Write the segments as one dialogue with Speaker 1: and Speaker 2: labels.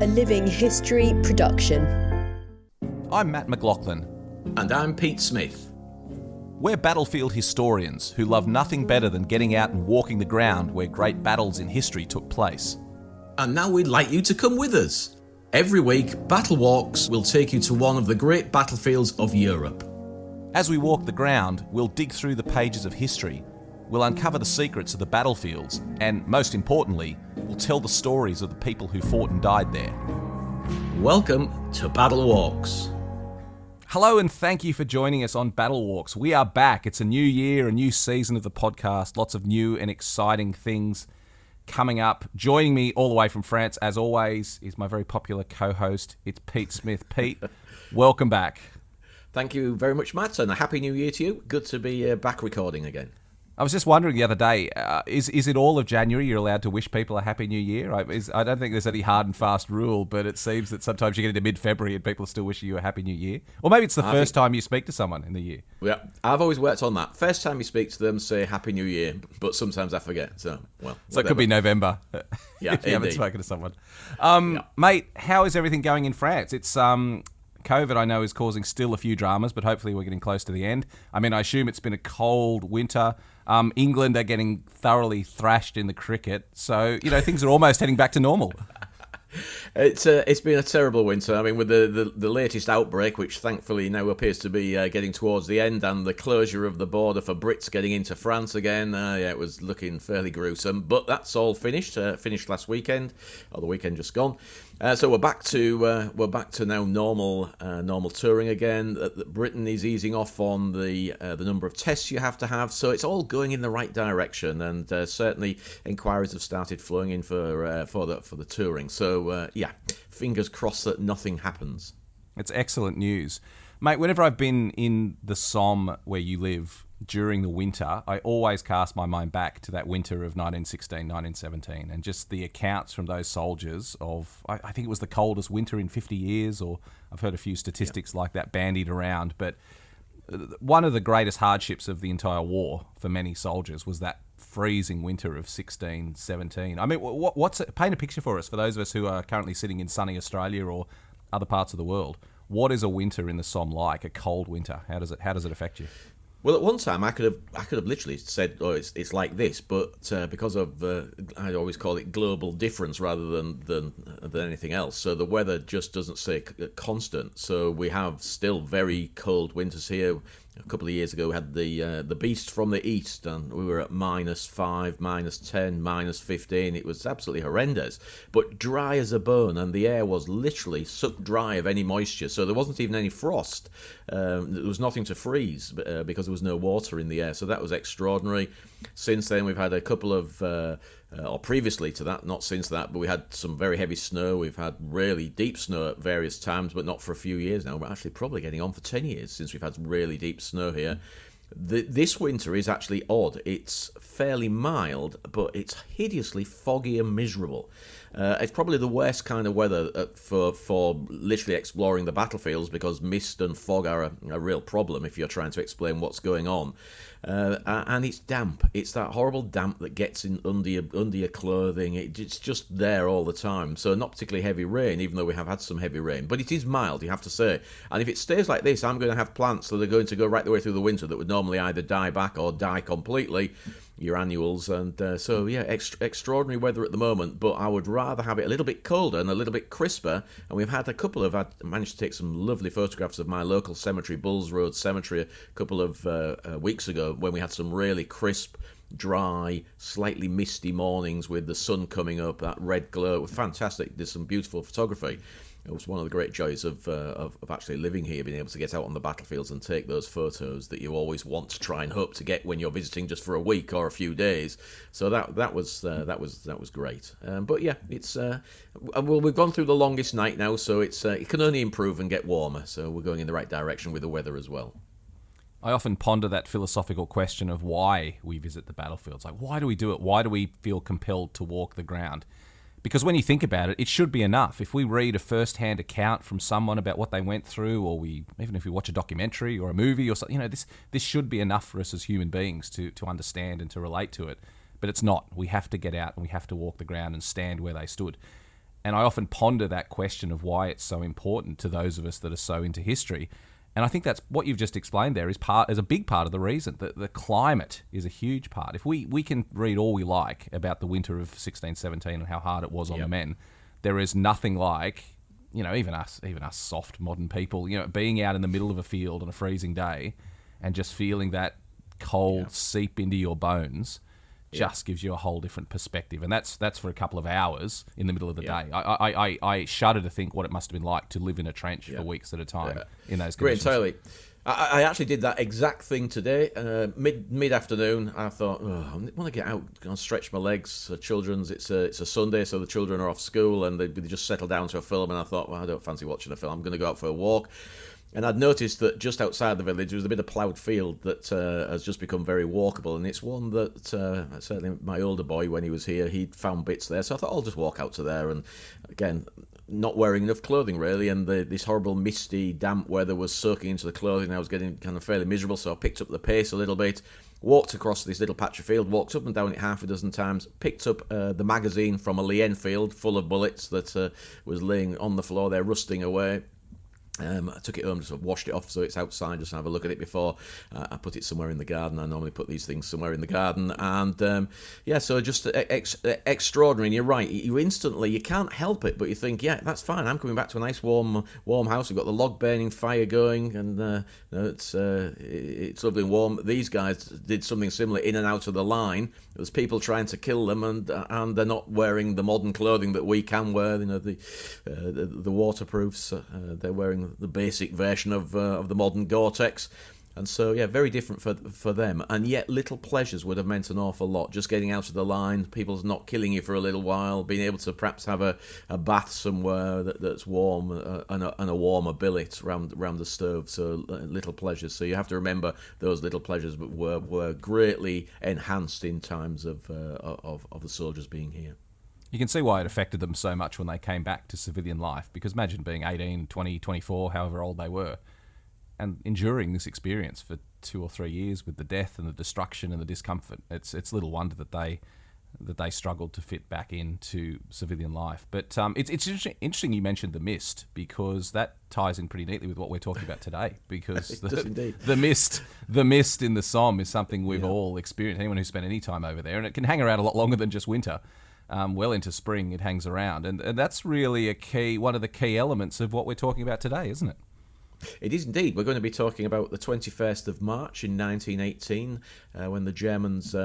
Speaker 1: a living history production.
Speaker 2: I'm Matt McLachlan.
Speaker 3: And I'm Pete Smith.
Speaker 2: We're battlefield historians who love nothing better than getting out and walking the ground where great battles in history took place.
Speaker 3: And now we'd like you to come with us. Every week, BattleWalks will take you to one of the great battlefields of Europe.
Speaker 2: As we walk the ground, we'll dig through the pages of history. We'll uncover the secrets of the battlefields, and most importantly, we'll tell the stories of the people who fought and died there.
Speaker 3: Welcome to BattleWalks.
Speaker 2: Hello and thank you for joining us on BattleWalks. We are back. It's a new year, a new season of the podcast. Lots of new and exciting things coming up. Joining me all the way from France, as always, is my very popular co-host. It's Pete Smith. Pete, welcome back.
Speaker 3: Thank you very much, Matt, and a Happy New Year to you. Good to be back recording again.
Speaker 2: I was just wondering the other day, is it all of January you're allowed to wish people a Happy New Year? I don't think there's any hard and fast rule, but it seems that sometimes you get into mid-February and people are still wishing you a Happy New Year. Or maybe it's the first time you speak to someone in the year.
Speaker 3: Yeah, I've always worked on that. First time you speak to them, say Happy New Year, but sometimes I forget. So
Speaker 2: it could be November
Speaker 3: yeah,
Speaker 2: if you haven't spoken to someone. Mate, how is everything going in France? It's COVID, I know, is causing still a few dramas, but hopefully we're getting close to the end. I mean, I assume it's been a cold winter. England are getting thoroughly thrashed in the cricket, so things are almost heading back to normal.
Speaker 3: It's been a terrible winter. I mean, with the latest outbreak, which thankfully now appears to be getting towards the end, and the closure of the border for Brits getting into France again, it was looking fairly gruesome. But that's all finished. Finished last weekend, or the weekend just gone. So we're back to now normal touring again. Britain is easing off on the number of tests you have to have, so it's all going in the right direction. And certainly inquiries have started flowing in for the touring. So fingers crossed that nothing happens.
Speaker 2: It's excellent news, mate. Whenever I've been in the Somme where you live during the winter, I always cast my mind back to that winter of 1916, 1917, and just the accounts from those soldiers of, I think it was the coldest winter in 50 years, or I've heard a few statistics like that bandied around, but one of the greatest hardships of the entire war for many soldiers was that freezing winter of 16, 17. I mean, paint a picture for us, for those of us who are currently sitting in sunny Australia or other parts of the world. What is a winter in the Somme like, a cold winter? How does it affect you?
Speaker 3: Well, at one time I could have literally said, "Oh, it's like this," but because of I always call it global difference rather than anything else. So the weather just doesn't stay constant. So we have still very cold winters here. A couple of years ago, we had the beast from the east, and we were at -5, -10, -15. It was absolutely horrendous, but dry as a bone, and the air was literally sucked dry of any moisture. So there wasn't even any frost. There was nothing to freeze because there was no water in the air. So that was extraordinary. Since then, we've had a couple of or previously to that, not since that, but we had some very heavy snow. We've had really deep snow at various times, but not for a few years now. We're actually probably getting on for 10 years since we've had really deep snow here. This winter is actually odd. It's fairly mild, but it's hideously foggy and miserable. It's probably the worst kind of weather for literally exploring the battlefields, because mist and fog are a real problem if you're trying to explain what's going on. And it's damp. It's that horrible damp that gets in under your clothing. It's just there all the time. So not particularly heavy rain, even though we have had some heavy rain. But it is mild, you have to say. And if it stays like this, I'm going to have plants that are going to go right the way through the winter that would normally either die back or die completely, your annuals. And extraordinary weather at the moment, but I would rather have it a little bit colder and a little bit crisper. And we've had I managed to take some lovely photographs of my local cemetery, Bulls Road Cemetery, a couple of weeks ago, when we had some really crisp, dry, slightly misty mornings with the sun coming up, that red glow. It was fantastic. There's some beautiful photography. It was one of the great joys of actually living here, being able to get out on the battlefields and take those photos that you always want to try and hope to get when you're visiting just for a week or a few days. So that was great. But yeah, it's we've gone through the longest night now, so it can only improve and get warmer. So we're going in the right direction with the weather as well.
Speaker 2: I often ponder that philosophical question of why we visit the battlefields. Like, why do we do it? Why do we feel compelled to walk the ground? Because when you think about it, it should be enough. If we read a first-hand account from someone about what they went through, or even if we watch a documentary or a movie or something, this should be enough for us as human beings to understand and to relate to it. But it's not. We have to get out and we have to walk the ground and stand where they stood. And I often ponder that question of why it's so important to those of us that are so into history. And I think that's what you've just explained there is a big part of the reason. The climate is a huge part. If we can read all we like about the winter of 1617 and how hard it was on the men, there is nothing like, even us soft modern people, being out in the middle of a field on a freezing day and just feeling that cold seep into your bones. Just gives you a whole different perspective, and that's for a couple of hours in the middle of the day. I shudder to think what it must have been like to live in a trench for weeks at a time in those conditions.
Speaker 3: Great, entirely. I actually did that exact thing today. Mid afternoon, I thought, I want to get out and stretch my legs. Children's, it's a Sunday, so the children are off school, and they just settled down to a film. And I thought, I don't fancy watching a film. I'm going to go out for a walk. And I'd noticed that just outside the village there was a bit of ploughed field that has just become very walkable, and it's one that certainly my older boy, when he was here, he'd found bits there. So I thought I'll just walk out to there, and again, not wearing enough clothing really, and this horrible misty, damp weather was soaking into the clothing. I was getting kind of fairly miserable, so I picked up the pace a little bit, walked across this little patch of field, walked up and down it half a dozen times, picked up the magazine from a Lee Enfield full of bullets that was laying on the floor there, rusting away. I took it home, just washed it off so it's outside, just to have a look at it before I put it somewhere in the garden. I normally put these things somewhere in the garden, and so just extraordinary. And you're right, you can't help it, but you think, that's fine. I'm coming back to a nice warm house. We've got the log burning fire going, and it's lovely and warm. These guys did something similar in and out of the line. There's people trying to kill them, and they're not wearing the modern clothing that we can wear. The waterproofs. They're wearing the basic version of the modern Gore-Tex, and so very different for them. And yet, little pleasures would have meant an awful lot. Just getting out of the line, people not killing you for a little while, being able to perhaps have a bath somewhere that's warm, and a warmer billet around the stove. So little pleasures. So you have to remember those little pleasures were greatly enhanced in times of the soldiers being here.
Speaker 2: You can see why it affected them so much when they came back to civilian life, because imagine being 18, 20, 24, however old they were, and enduring this experience for 2 or 3 years with the death and the destruction and the discomfort. It's little wonder that they struggled to fit back into civilian life. But it's interesting you mentioned the mist, because that ties in pretty neatly with what we're talking about today, because the mist in the Somme is something we've all experienced, anyone who's spent any time over there, and it can hang around a lot longer than just winter. Well into spring it hangs around, and that's really one of the key elements of what we're talking about today, isn't it?
Speaker 3: It is indeed. We're going to be talking about the 21st of March in 1918, when the Germans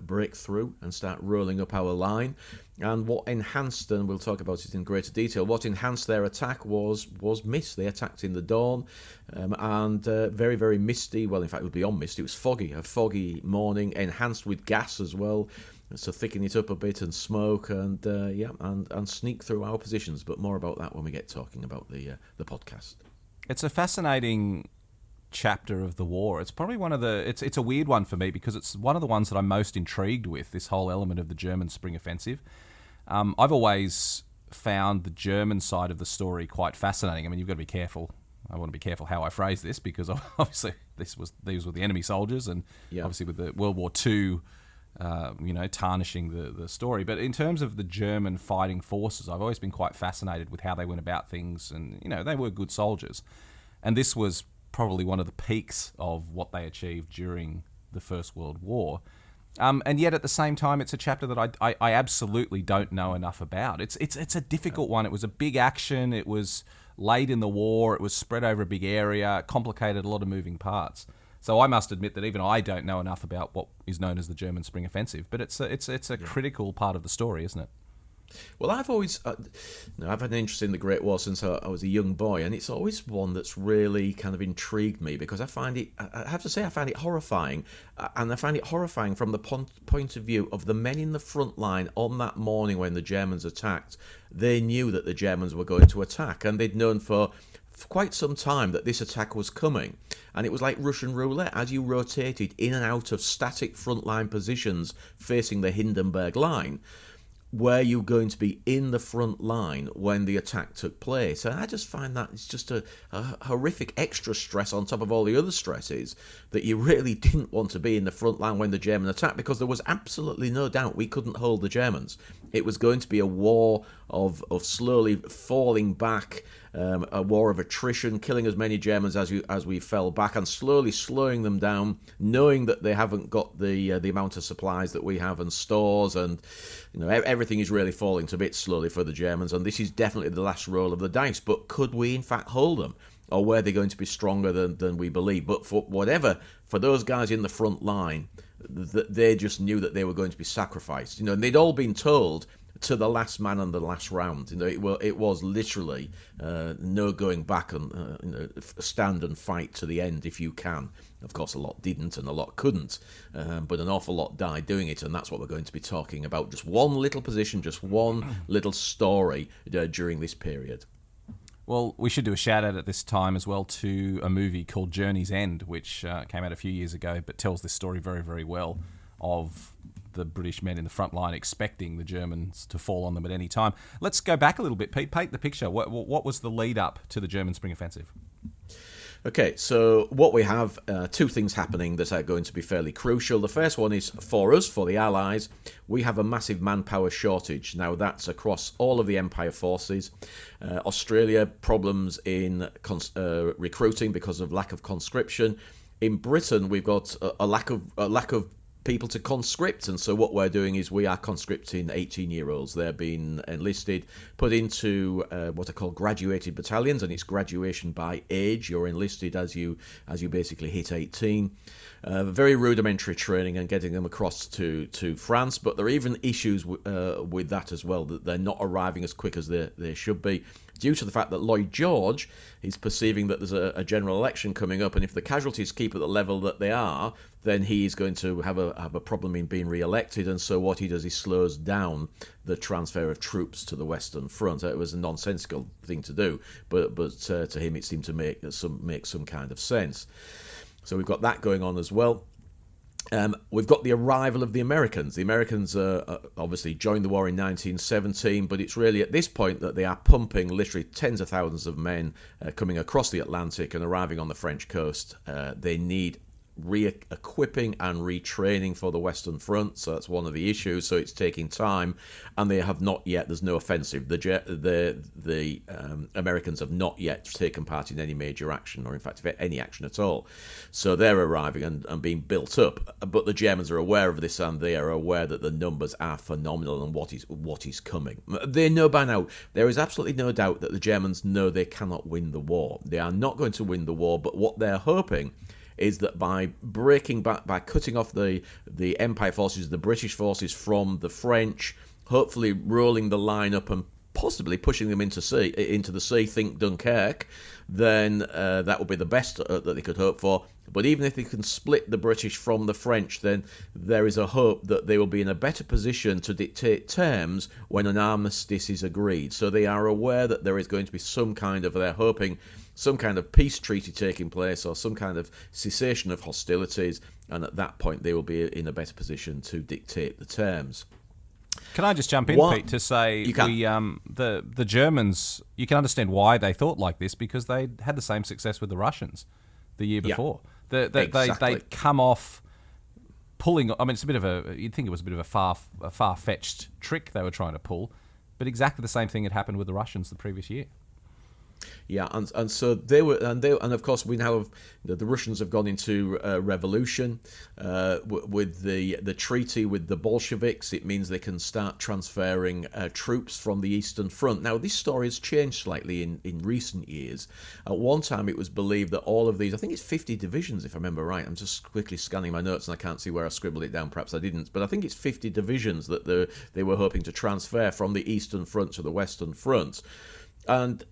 Speaker 3: break through and start rolling up our line. And what enhanced, and we'll talk about it in greater detail, what enhanced their attack was mist. They attacked in the dawn, and very, very misty. Well, in fact, it was beyond mist. It was foggy, a foggy morning, enhanced with gas as well. So thicken it up a bit and smoke, and sneak through our positions. But more about that when we get talking about the podcast.
Speaker 2: It's a fascinating chapter of the war. It's probably one of the... It's a weird one for me, because it's one of the ones that I'm most intrigued with, this whole element of the German Spring Offensive. I've always found the German side of the story quite fascinating. I mean, you've got to be careful. I want to be careful how I phrase this, because obviously these were the enemy soldiers, and obviously with the World War II... tarnishing the story. But in terms of the German fighting forces, I've always been quite fascinated with how they went about things, and, they were good soldiers. And this was probably one of the peaks of what they achieved during the First World War. And yet at the same time, it's a chapter that I absolutely don't know enough about. It's a difficult one. It was a big action. It was late in the war. It was spread over a big area, complicated, a lot of moving parts. So I must admit that even I don't know enough about what is known as the German Spring Offensive, but it's a critical part of the story, isn't it?
Speaker 3: Well, I've always I've had an interest in the Great War since I was a young boy, and it's always one that's really kind of intrigued me, because I find it horrifying, and I find it horrifying from the point of view of the men in the front line on that morning when the Germans attacked. They knew that the Germans were going to attack, and they'd known for quite some time that this attack was coming, and it was like Russian roulette. As you rotated in and out of static frontline positions facing the Hindenburg line, were you going to be in the front line when the attack took place? And I just find that it's just a horrific extra stress on top of all the other stresses, that you really didn't want to be in the front line when the German attacked, because there was absolutely no doubt we couldn't hold the Germans. It was going to be a war of slowly falling back, a war of attrition, killing as many Germans as we fell back, and slowly slowing them down, knowing that they haven't got the amount of supplies that we have and stores, and everything is really falling to bits slowly for the Germans. And this is definitely the last roll of the dice. But could we in fact hold them? Or were they going to be stronger than we believe? But for those guys in the front line, they just knew that they were going to be sacrificed. And they'd all been told to the last man and the last round. It was literally no going back and stand and fight to the end if you can. Of course, a lot didn't and a lot couldn't, but an awful lot died doing it, and that's what we're going to be talking about. Just one little position, just one little story during this period.
Speaker 2: Well, we should do a shout-out at this time as well to a movie called Journey's End, which came out a few years ago, but tells this story very, very well of the British men in the front line expecting the Germans to fall on them at any time. Let's go back a little bit, Pete. Paint the picture. What was the lead-up to the German Spring Offensive?
Speaker 3: Okay, so what we have, two things happening that are going to be fairly crucial. The first one is for us, for the Allies, we have a massive manpower shortage. Now, that's across all of the Empire forces. Australia, problems in recruiting because of lack of conscription. In Britain, we've got a lack of people to conscript, and so what we're doing is we are conscripting 18-year-olds. They're being enlisted, put into what are called graduated battalions, and it's graduation by age. You're enlisted as you basically hit 18. Very rudimentary training and getting them across to France, but there are even issues with that as well, that they're not arriving as quick as they should be, due to the fact that Lloyd George is perceiving that there's a general election coming up, and if the casualties keep at the level that they are, then he is going to have a problem in being re-elected. And so what he does is slows down the transfer of troops to the Western Front. It was a nonsensical thing to do, but to him it seemed to make some kind of sense. So we've got that going on as well. We've got the arrival of the Americans. The Americans obviously joined the war in 1917, but it's really at this point that they are pumping literally tens of thousands of men coming across the Atlantic and arriving on the French coast. They need re-equipping and retraining for the Western Front, so that's one of the issues. So it's taking time, and they have not yet. There's no offensive. The Americans have not yet taken part in any major action, or in fact any action at all. So they're arriving and being built up. But the Germans are aware of this, and they are aware that the numbers are phenomenal and what is coming. They know by now. There is absolutely no doubt that the Germans know they cannot win the war. They are not going to win the war. But what they're hoping is that by breaking back, by cutting off the Empire forces, the British forces from the French, hopefully rolling the line up and possibly pushing them into the sea, think Dunkirk, then that would be the best that they could hope for. But even if they can split the British from the French, then there is a hope that they will be in a better position to dictate terms when an armistice is agreed. So they are aware that there is going to be they're hoping some kind of peace treaty taking place, or some kind of cessation of hostilities, and at that point they will be in a better position to dictate the terms.
Speaker 2: Can I just jump in, Pete, to say the Germans, you can understand why they thought like this, because they had the same success with the Russians the year before.
Speaker 3: Exactly.
Speaker 2: They'd come off pulling. I mean, it's a bit of you'd think it was a bit of a far-fetched trick they were trying to pull, but exactly the same thing had happened with the Russians the previous year.
Speaker 3: Yeah, and so they were, and of course we now have the Russians have gone into revolution with the treaty with the Bolsheviks. It means they can start transferring troops from the Eastern Front. Now this story has changed slightly in recent years. At one time it was believed that all of these, I think it's 50 divisions if I remember right. I'm just quickly scanning my notes and I can't see where I scribbled it down. Perhaps I didn't, but I think it's 50 divisions that they were hoping to transfer from the Eastern Front to the Western Front. And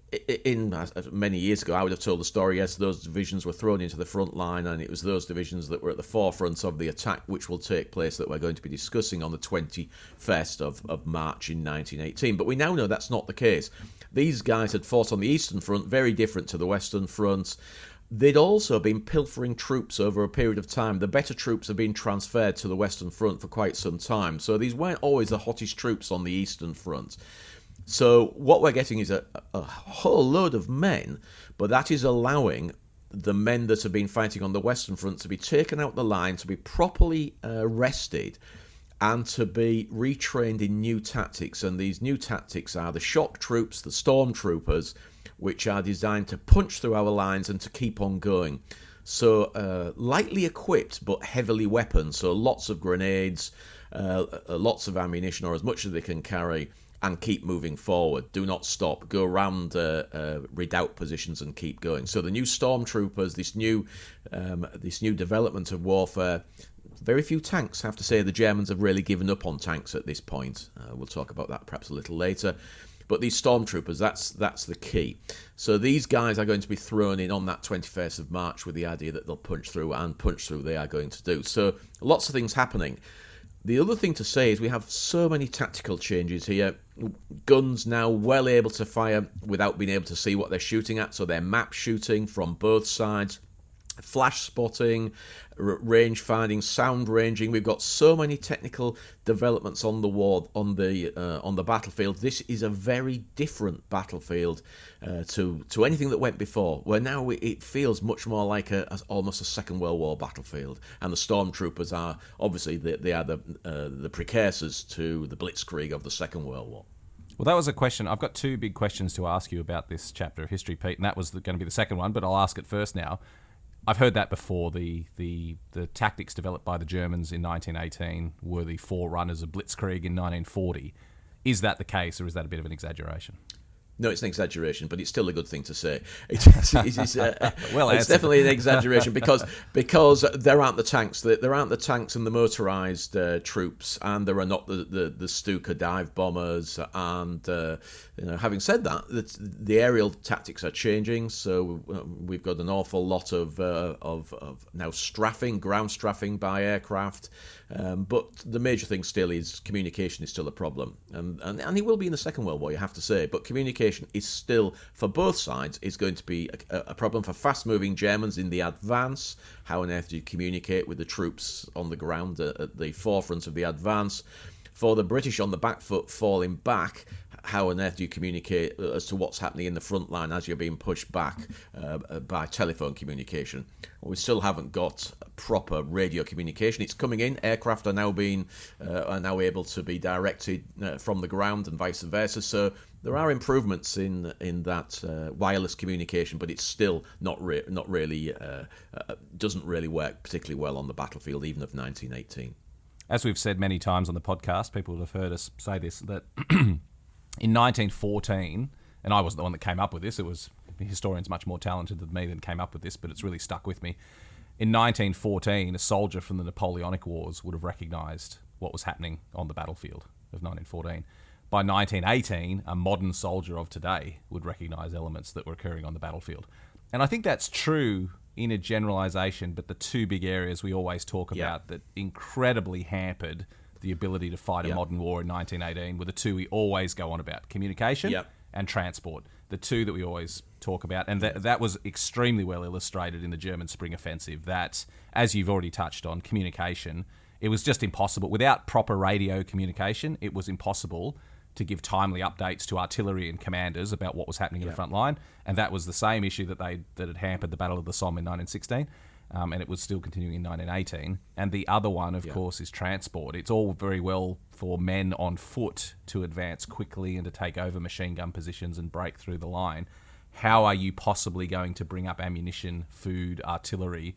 Speaker 3: in many years ago, I would have told the story, yes, those divisions were thrown into the front line, and it was those divisions that were at the forefront of the attack, which will take place, that we're going to be discussing on the 21st of March in 1918. But we now know that's not the case. These guys had fought on the Eastern Front, very different to the Western Front. They'd also been pilfering troops over a period of time. The better troops have been transferred to the Western Front for quite some time. So these weren't always the hottest troops on the Eastern Front. So what we're getting is a whole load of men, but that is allowing the men that have been fighting on the Western Front to be taken out the line, to be properly rested, and to be retrained in new tactics. And these new tactics are the shock troops, the stormtroopers, which are designed to punch through our lines and to keep on going. So lightly equipped but heavily weaponed, so lots of grenades, lots of ammunition, or as much as they can carry, and keep moving forward. Do not stop. Go around redoubt positions and keep going. So the new stormtroopers, this new development of warfare. Very few tanks. I have to say the Germans have really given up on tanks at this point. We'll talk about that perhaps a little later. But these stormtroopers, that's the key. So these guys are going to be thrown in on that 21st of March with the idea that they'll punch through, and punch through they are going to do. So lots of things happening. The other thing to say is we have so many tactical changes here. Guns now well able to fire without being able to see what they're shooting at, so they're map shooting from both sides. Flash spotting, range finding, sound ranging. We've got so many technical developments on the war, on the battlefield. This is a very different battlefield to anything that went before. Where now it feels much more like almost a Second World War battlefield, and the stormtroopers are obviously they are the precursors to the Blitzkrieg of the Second World War.
Speaker 2: Well, that was a question. I've got two big questions to ask you about this chapter of history, Pete, and that was going to be the second one, but I'll ask it first now. I've heard that before. The tactics developed by the Germans in 1918 were the forerunners of Blitzkrieg in 1940. Is that the case, or is that a bit of an exaggeration?
Speaker 3: No, it's an exaggeration, but it's still a good thing to say. It's definitely an exaggeration because there aren't the tanks. There aren't the tanks and the motorised troops, and there are not the Stuka dive bombers. And having said that, the aerial tactics are changing. So we've got an awful lot of now strafing, ground strafing by aircraft. But the major thing still is communication is still a problem, and it will be in the Second World War, you have to say. But communication is still, for both sides, is going to be a problem. For fast-moving Germans in the advance, how on earth do you communicate with the troops on the ground at the forefront of the advance? For the British on the back foot falling back, how on earth do you communicate as to what's happening in the front line as you're being pushed back by telephone communication? Well, we still haven't got proper radio communication. It's coming in. Aircraft are now able to be directed from the ground and vice versa. So there are improvements in that wireless communication, but it's still not really doesn't really work particularly well on the battlefield, even of 1918.
Speaker 2: As we've said many times on the podcast, people would have heard us say this, that in 1914, and I wasn't the one that came up with this, it was historians much more talented than me that came up with this, but it's really stuck with me. In 1914, a soldier from the Napoleonic Wars would have recognised what was happening on the battlefield of 1914. By 1918, a modern soldier of today would recognise elements that were occurring on the battlefield. And I think that's true in a generalisation, but the two big areas we always talk about that incredibly hampered the ability to fight a modern war in 1918 were the two we always go on about: communication and transport. The two that we always talk about, and that was extremely well illustrated in the German Spring Offensive, that, as you've already touched on, communication, it was just impossible. Without proper radio communication, it was impossible to give timely updates to artillery and commanders about what was happening in the front line. And that was the same issue that had hampered the Battle of the Somme in 1916. And it was still continuing in 1918. And the other one, of course, is transport. It's all very well for men on foot to advance quickly and to take over machine gun positions and break through the line. How are you possibly going to bring up ammunition, food, artillery,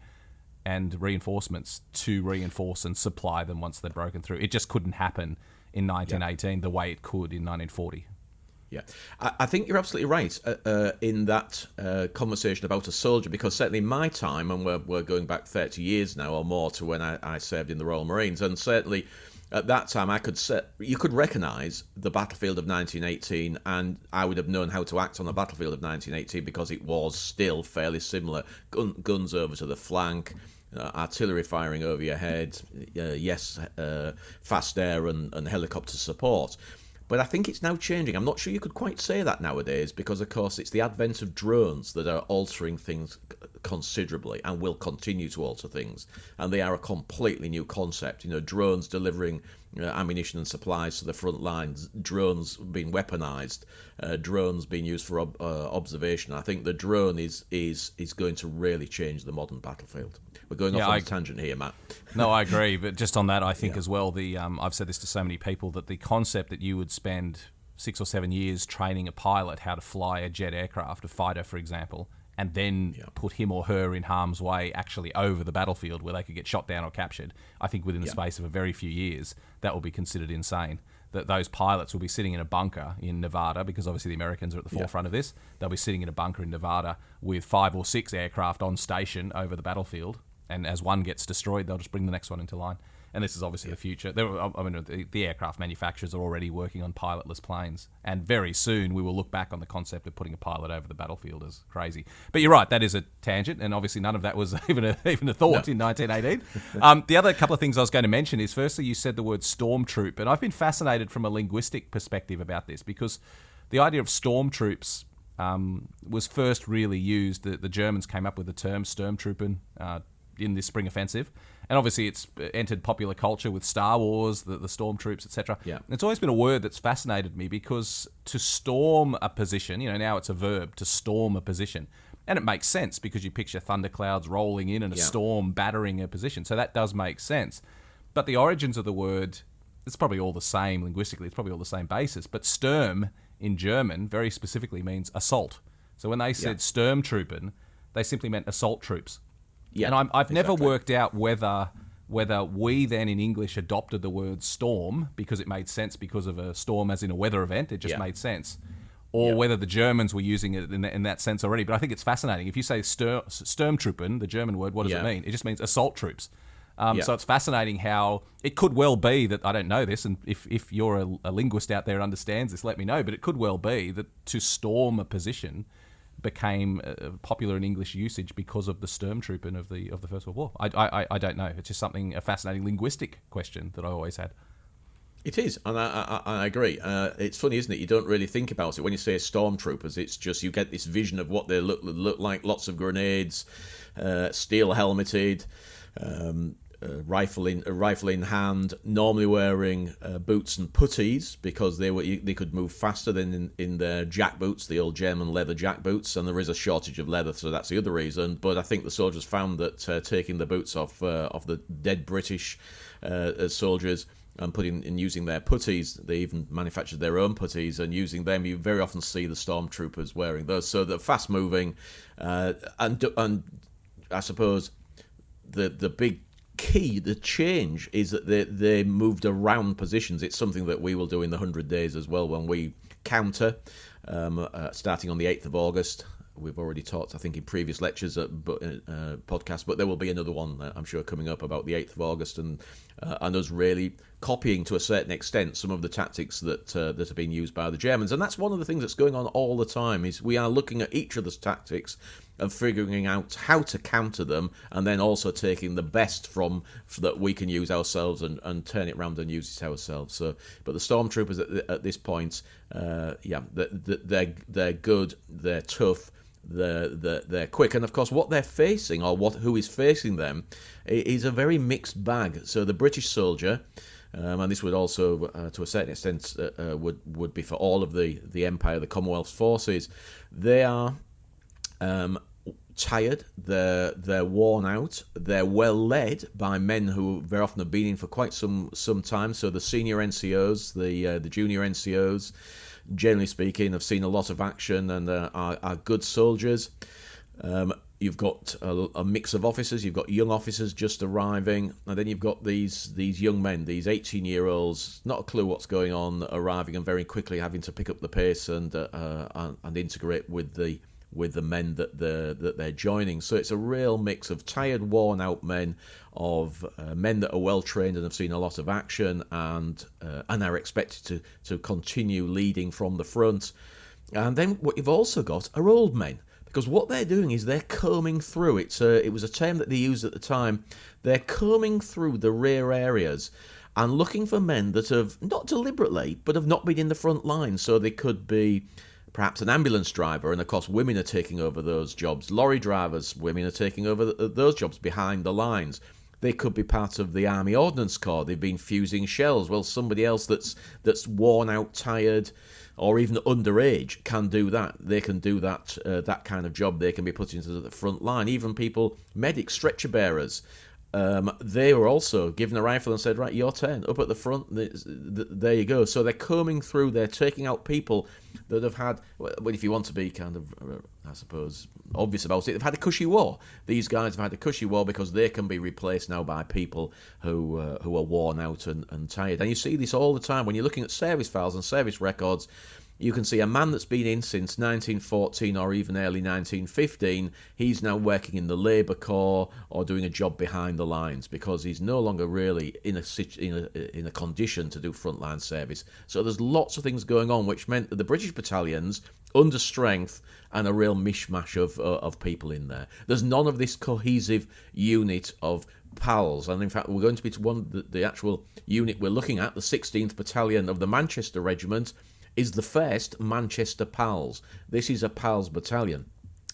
Speaker 2: and reinforcements to reinforce and supply them once they're broken through? It just couldn't happen in 1918 the way it could in 1940.
Speaker 3: Yeah, I think you're absolutely right in that conversation about a soldier, because certainly in my time, and we're going back 30 years now or more to when I served in the Royal Marines, and certainly at that time you could recognise the battlefield of 1918, and I would have known how to act on the battlefield of 1918 because it was still fairly similar. Guns over to the flank, artillery firing over your head, fast air and helicopter support. But I think it's now changing. I'm not sure you could quite say that nowadays because, of course, it's the advent of drones that are altering things considerably and will continue to alter things. And they are a completely new concept. Drones delivering ammunition and supplies to the front lines, drones being weaponized, drones being used for observation. I think the drone is going to really change the modern battlefield. We're going off on a tangent here, Matt.
Speaker 2: No, I agree. But just on that, I think as well, I've said this to so many people, that the concept that you would spend 6 or 7 years training a pilot how to fly a jet aircraft, a fighter, for example, and then put him or her in harm's way actually over the battlefield where they could get shot down or captured, I think within the space of a very few years, that will be considered insane. That those pilots will be sitting in a bunker in Nevada, because obviously the Americans are at the forefront of this. They'll be sitting in a bunker in Nevada with 5 or 6 aircraft on station over the battlefield. And as one gets destroyed, they'll just bring the next one into line. And this is obviously the future. The aircraft manufacturers are already working on pilotless planes. And very soon we will look back on the concept of putting a pilot over the battlefield as crazy. But you're right, that is a tangent. And obviously none of that was even a thought in 1918. The other couple of things I was going to mention is, firstly, you said the word stormtroop. And I've been fascinated from a linguistic perspective about this, because the idea of stormtroops was first really used. The Germans came up with the term Sturmtruppen in this spring offensive, and obviously it's entered popular culture with Star Wars, the stormtroops, etc. It's always been a word that's fascinated me, because to storm a position, now it's a verb, to storm a position, and it makes sense because you picture thunderclouds rolling in and a storm battering a position, so that does make sense. But the origins of the word, it's probably all the same linguistically, it's probably all the same basis, but Sturm in German very specifically means assault. So when they said Sturmtruppen, they simply meant assault troops. And I've never worked out whether we then in English adopted the word storm because it made sense because of a storm as in a weather event, it just made sense, or whether the Germans were using it in that sense already. But I think it's fascinating. If you say Sturmtruppen, the German word, what does it mean? It just means assault troops. So it's fascinating how it could well be that, I don't know this, and if you're a linguist out there and understands this, let me know, but it could well be that to storm a position became popular in English usage because of the Sturmtruppen of the First World War. I don't know. It's just a fascinating linguistic question that I always had.
Speaker 3: It is, and I agree. It's funny, isn't it? You don't really think about it when you say stormtroopers. It's just you get this vision of what they look like: lots of grenades, steel helmeted. Rifle in hand, normally wearing boots and puttees because they could move faster than in their jack boots, the old German leather jack boots, and there is a shortage of leather, so that's the other reason. But I think the soldiers found that taking the boots off the dead British soldiers and using their puttees, they even manufactured their own puttees, and using them, you very often see the stormtroopers wearing those. So they're fast moving, and I suppose the big key, the change, is that they moved around positions. It's something that we will do in the 100 days as well when we counter, starting on the 8th of August. We've already talked, I think, in previous lectures, podcasts, but there will be another one, I'm sure, coming up about the 8th of August, and us really copying to a certain extent some of the tactics that are being used by the Germans. And that's one of the things that's going on all the time, is we are looking at each other's tactics and figuring out how to counter them, and then also taking the best from that we can use ourselves and turn it around and use it ourselves. So, but the stormtroopers at this point, they're good, they're tough, they're quick, and of course what they're facing, or who is facing them, is a very mixed bag. So the British soldier, and this would also to a certain extent would be for all of the Empire, the Commonwealth forces, they are tired, they're worn out, they're well led by men who very often have been in for quite some time. So the senior NCOs, the junior NCOs, generally speaking, have seen a lot of action and are good soldiers. You've got a mix of officers. You've got young officers just arriving, and then you've got these young men, these 18-year-olds, not a clue what's going on, arriving and very quickly having to pick up the pace and integrate with the men that they're joining. So it's a real mix of tired, worn-out men, of men that are well-trained and have seen a lot of action and are expected to continue leading from the front. And then what you've also got are old men, because what they're doing is they're combing through. It was a term that they used at the time. They're combing through the rear areas and looking for men that have, not deliberately, but have not been in the front line. So they could be perhaps an ambulance driver, and of course women are taking over those jobs. Lorry drivers, women are taking over those jobs behind the lines. They could be part of the Army Ordnance Corps. They've been fusing shells. Well, somebody else that's worn out, tired, or even underage can do that. They can do that kind of job. They can be put into the front line. Even people, medics, stretcher bearers, they were also given a rifle and said, right, your turn, up at the front, there you go. So they're combing through, they're taking out people that have had, well, if you want to be kind of, I suppose, obvious about it, they've had a cushy war. These guys have had a cushy war because they can be replaced now by people who are worn out and tired. And you see this all the time when you're looking at service files and service records. You can see a man that's been in since 1914 or even early 1915, he's now working in the Labour Corps or doing a job behind the lines because he's no longer really in a condition to do frontline service. So there's lots of things going on, which meant that the British battalions, under strength and a real mishmash of people in there. There's none of this cohesive unit of PALs, and in fact we're going to be to the actual unit we're looking at, the 16th Battalion of the Manchester Regiment, is the first Manchester PALs. This is a PALs battalion.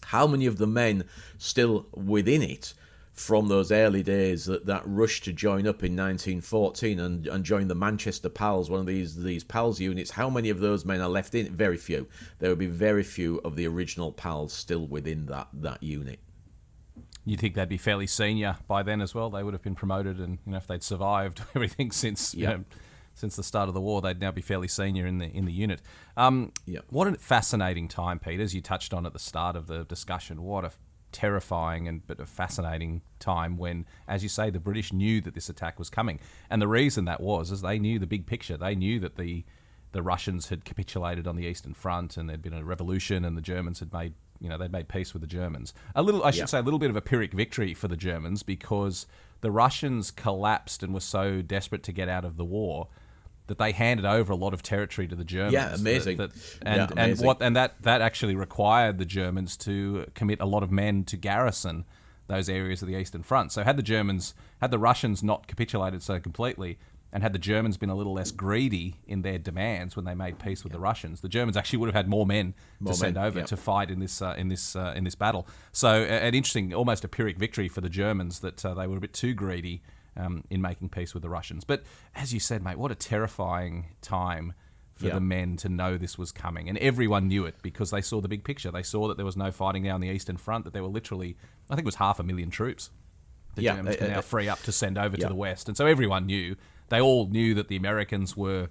Speaker 3: How many of the men still within it from those early days that rushed to join up in 1914 and join the Manchester PALs, one of these PALs units, how many of those men are left in it? Very few. There would be very few of the original PALs still within that unit.
Speaker 2: You think they'd be fairly senior by then as well? They would have been promoted, and if they'd survived everything since since the start of the war, they'd now be fairly senior in the unit. What a fascinating time, Pete, as you touched on at the start of the discussion. What a terrifying but a fascinating time when, as you say, the British knew that this attack was coming. And the reason that was is they knew the big picture. They knew that the Russians had capitulated on the Eastern Front and there'd been a revolution and the Germans had made, they'd made peace with the Germans. A little bit of a Pyrrhic victory for the Germans because the Russians collapsed and were so desperate to get out of the war that they handed over a lot of territory to the Germans.
Speaker 3: Yeah, amazing.
Speaker 2: And that actually required the Germans to commit a lot of men to garrison those areas of the Eastern Front. So had the Russians not capitulated so completely, and had the Germans been a little less greedy in their demands when they made peace with the Russians, the Germans actually would have had more men to send over to fight in this battle. So an interesting, almost a Pyrrhic victory for the Germans that they were a bit too greedy in making peace with the Russians. But as you said, mate, what a terrifying time for the men to know this was coming. And everyone knew it because they saw the big picture. They saw that there was no fighting now on the Eastern Front, that there were literally, I think it was 500,000 troops the Germans can now free up to send over to the West. And so everyone knew. They all knew that the Americans were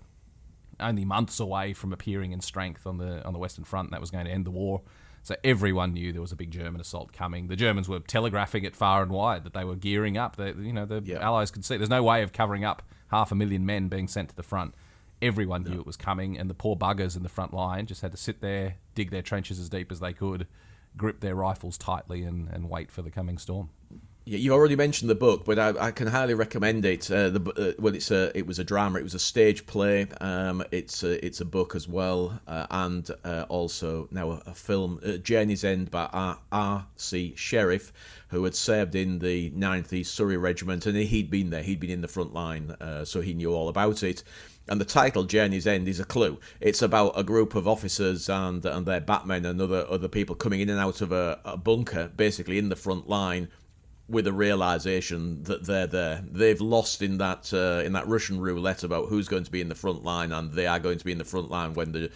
Speaker 2: only months away from appearing in strength on the Western Front, and that was going to end the war. So everyone knew there was a big German assault coming. The Germans were telegraphing it far and wide that they were gearing up. The Allies could see there's no way of covering up 500,000 men being sent to the front. Everyone knew it was coming, and the poor buggers in the front line just had to sit there, dig their trenches as deep as they could, grip their rifles tightly, and wait for the coming storm.
Speaker 3: Yeah, you already mentioned the book, but I can highly recommend it. It was a drama. It was a stage play. It's a book as well, and also now a film, Journey's End by R.C. Sheriff, who had served in the 9th East Surrey Regiment, and he'd been there. He'd been in the front line, so he knew all about it. And the title, Journey's End, is a clue. It's about a group of officers and their batmen and other people coming in and out of a bunker, basically in the front line, with a realization that they're there. They've lost in that Russian roulette about who's going to be in the front line, and they are going to be in the front line when the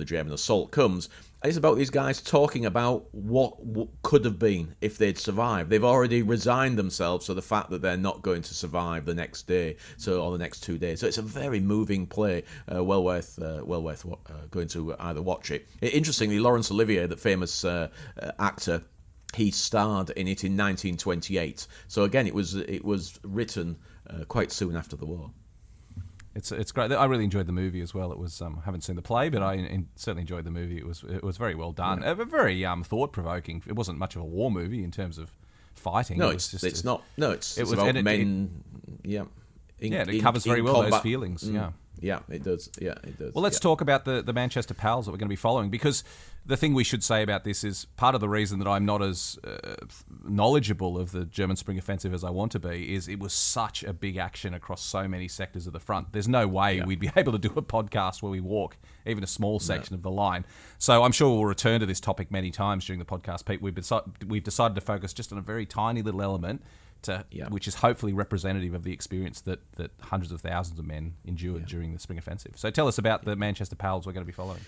Speaker 3: German assault comes. And it's about these guys talking about what could have been if they'd survived. They've already resigned themselves to the fact that they're not going to survive the next day, or the next 2 days. So it's a very moving play, well worth going to either watch it. Interestingly, Laurence Olivier, the famous actor, he starred in it in 1928. So again, it was written quite soon after the war.
Speaker 2: It's great. I really enjoyed the movie as well. It was I haven't seen the play, but I certainly enjoyed the movie. It was very well done. Yeah. Very thought provoking. It wasn't much of a war movie in terms of fighting.
Speaker 3: No, it's about men. It covers very well combat. Those feelings. Yeah, it does. Yeah, it does.
Speaker 2: Well, let's talk about the Manchester Pals that we're going to be following, because the thing we should say about this is part of the reason that I'm not as knowledgeable of the German Spring Offensive as I want to be is it was such a big action across so many sectors of the front. There's no way we'd be able to do a podcast where we walk even a small section of the line. So I'm sure we'll return to this topic many times during the podcast, Pete. We've decided to focus just on a very tiny little element which is hopefully representative of the experience that hundreds of thousands of men endured during the Spring Offensive. So tell us about the Manchester Pals we're going to be following.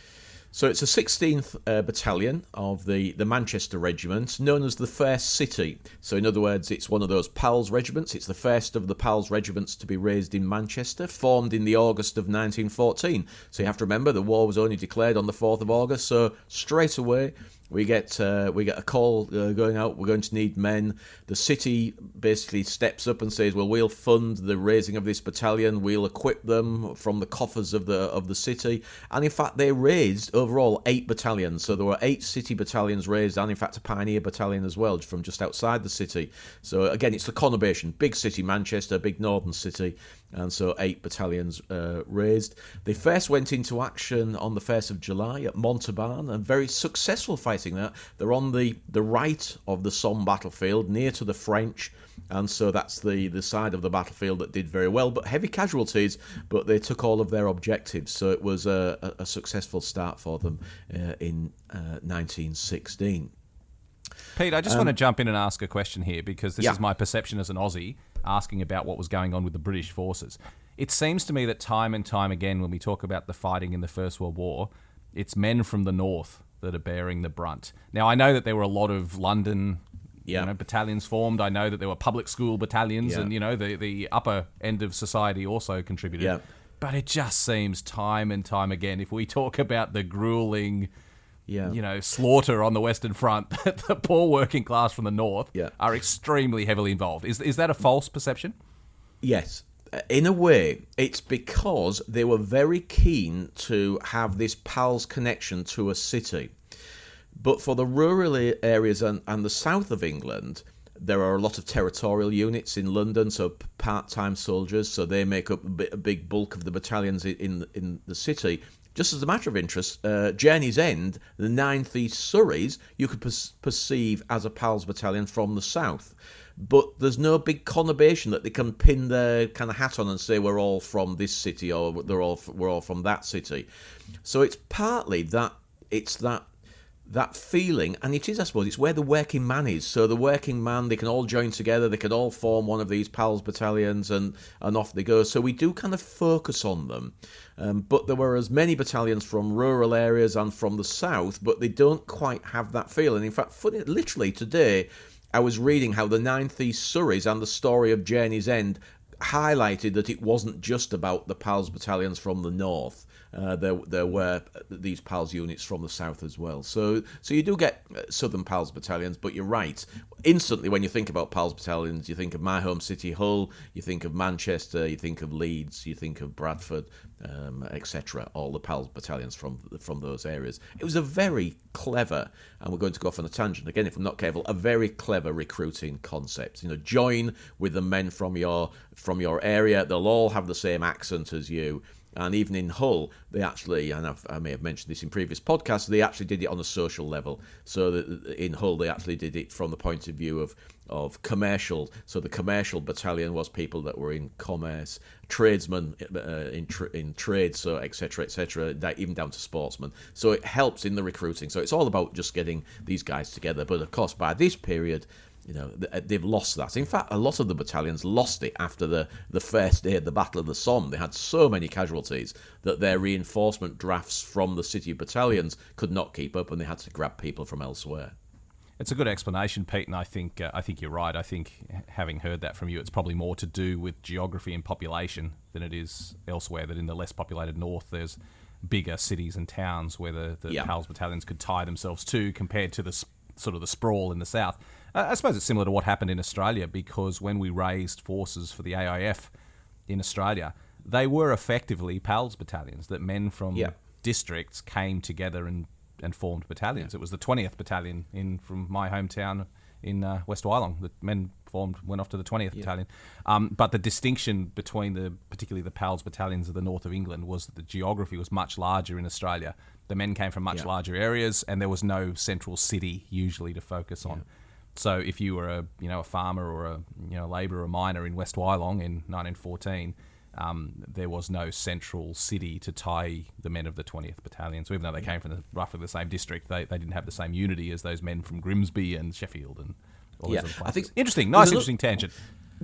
Speaker 3: So it's a 16th battalion of the Manchester Regiment, known as the First City. So in other words, it's one of those Pals regiments. It's the first of the Pals regiments to be raised in Manchester, formed in the August of 1914. So you have to remember the war was only declared on the 4th of August. So straight away, we get a call going out. We're going to need men. The city basically steps up and says, "Well, we'll fund the raising of this battalion. We'll equip them from the coffers of the city." And in fact, they raised overall 8 battalions. So there were 8 city battalions raised, and in fact a pioneer battalion as well from just outside the city. So again, it's the conurbation: big city Manchester, big northern city. And so 8 battalions raised. They first went into action on the 1st of July at Montauban, and very successful fighting that. They're on the right of the Somme battlefield, near to the French, and so that's the side of the battlefield that did very well, but heavy casualties, but they took all of their objectives. So it was a successful start for them in 1916.
Speaker 2: Pete, I just want to jump in and ask a question here, because this is my perception as an Aussie, asking about what was going on with the British forces. It seems to me that time and time again, when we talk about the fighting in the First World War, it's men from the north that are bearing the brunt. Now, I know that there were a lot of London battalions formed. I know that there were public school battalions, and the upper end of society also contributed. Yeah. But it just seems time and time again, if we talk about the grueling slaughter on the Western Front, the poor working class from the north are extremely heavily involved. Is that a false perception?
Speaker 3: Yes. In a way, it's because they were very keen to have this PALS connection to a city. But for the rural areas and the south of England, there are a lot of territorial units in London, so part-time soldiers, so they make up a big bulk of the battalions in the city. Just as a matter of interest, Journey's End, the 9th East Surreys, you could perceive as a PALS battalion from the south. But there's no big conurbation that they can pin their kind of hat on and say we're all from this city or we're all from that city. So it's partly that it's that feeling, and it is, I suppose, it's where the working man is. So the working man, they can all join together, they can all form one of these PALS battalions, and off they go. So we do kind of focus on them. But there were as many battalions from rural areas and from the south, but they don't quite have that feel. And in fact, literally today, I was reading how the 9th East Surreys and the story of Journey's End highlighted that it wasn't just about the PALS battalions from the north. There were these PALS units from the south as well. So you do get southern PALS battalions, but you're right. Instantly, when you think about PALS battalions, you think of my home city, Hull, you think of Manchester, you think of Leeds, you think of Bradford, etc. All the PALS battalions from those areas. It was a very clever, and we're going to go off on a tangent again if I'm not careful, a very clever recruiting concept. Join with the men from your area. They'll all have the same accent as you. And even in Hull, they actually, and I may have mentioned this in previous podcasts, they actually did it on a social level. So that in Hull, they actually did it from the point of view of commercial. So the commercial battalion was people that were in commerce, tradesmen in trade, so etc., even down to sportsmen. So it helps in the recruiting. So it's all about just getting these guys together. But of course, by this period, they've lost that. In fact, a lot of the battalions lost it after the first day of the Battle of the Somme. They had so many casualties that their reinforcement drafts from the city battalions could not keep up, and they had to grab people from elsewhere.
Speaker 2: It's a good explanation, Pete, and I think you're right. I think, having heard that from you, it's probably more to do with geography and population than it is elsewhere, that in the less populated north there's bigger cities and towns where the PALS battalions could tie themselves to, compared to the sort of the sprawl in the south. I suppose it's similar to what happened in Australia, because when we raised forces for the AIF in Australia, they were effectively PALS battalions, that men from districts came together and formed battalions. It was the 20th Battalion from my hometown in West Wyalong. The men went off to the 20th Battalion. But the distinction between particularly the PALS battalions of the north of England was that the geography was much larger in Australia. The men came from much larger areas, and there was no central city usually to focus on. So if you were a farmer or a labourer or miner in West Wyalong in 1914, there was no central city to tie the men of the 20th Battalion. So even though they came from roughly the same district, they didn't have the same unity as those men from Grimsby and Sheffield and all those other places. I think interesting, interesting tangent.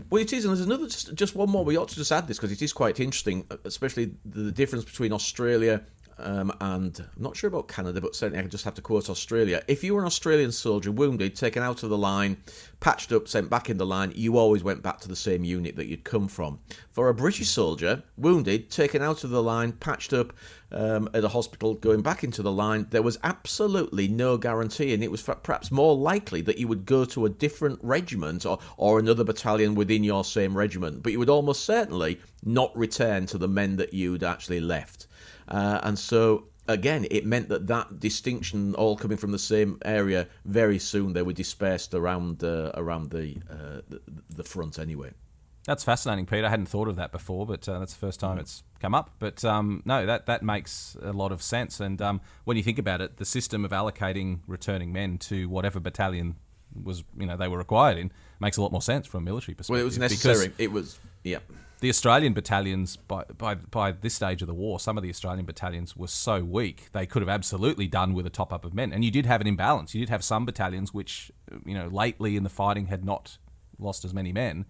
Speaker 3: Well, it is, and there's another, just one more. We ought to just add this because it is quite interesting, especially the difference between Australia and I'm not sure about Canada, but certainly I just have to quote Australia. If you were an Australian soldier wounded, taken out of the line, patched up, sent back in the line, you always went back to the same unit that you'd come from. For a British soldier, wounded, taken out of the line, patched up at a hospital, going back into the line, there was absolutely no guarantee, and it was perhaps more likely that you would go to a different regiment or another battalion within your same regiment, but you would almost certainly not return to the men that you'd actually left. And so, again, it meant that distinction, all coming from the same area, very soon they were dispersed around the front anyway.
Speaker 2: That's fascinating, Pete. I hadn't thought of that before, but that's the first time it's come up. But no, that makes a lot of sense. And when you think about it, the system of allocating returning men to whatever battalion was they were required in makes a lot more sense from a military perspective.
Speaker 3: Well, it was necessary.
Speaker 2: The Australian battalions, by this stage of the war, some of the Australian battalions were so weak, they could have absolutely done with a top-up of men. And you did have an imbalance. You did have some battalions which, lately in the fighting had not lost as many men,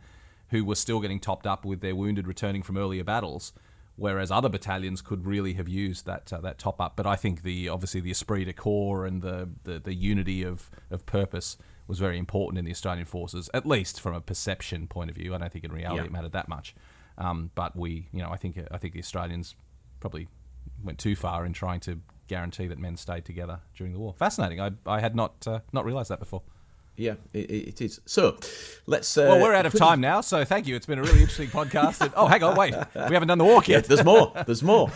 Speaker 2: who were still getting topped up with their wounded returning from earlier battles, whereas other battalions could really have used that top-up. But I think obviously the esprit de corps and the unity of purpose was very important in the Australian forces, at least from a perception point of view. I don't think in reality it mattered that much. But I think the Australians probably went too far in trying to guarantee that men stayed together during the war. Fascinating. I had not realised that before.
Speaker 3: Yeah, it is. So, let's...
Speaker 2: well, we're out of time now, so thank you. It's been a really interesting podcast. And, hang on, wait. We haven't done the walk yet.
Speaker 3: There's more.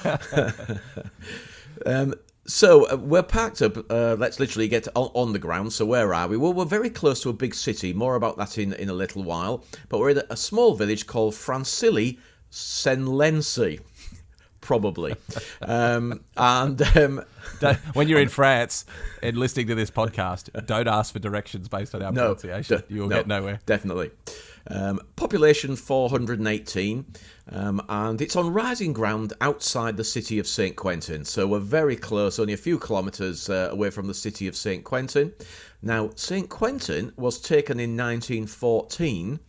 Speaker 3: So we're packed up. Let's literally get on the ground. So where are we? Well, we're very close to a big city. More about that in a little while. But we're in a small village called Francilly Senlency, probably.
Speaker 2: When you're in France and listening to this podcast, don't ask for directions based on our pronunciation. You will get nowhere.
Speaker 3: Definitely. Population 418, and it's on rising ground outside the city of St. Quentin. So we're very close, only a few kilometres away from the city of St. Quentin. Now, St. Quentin was taken in 1914,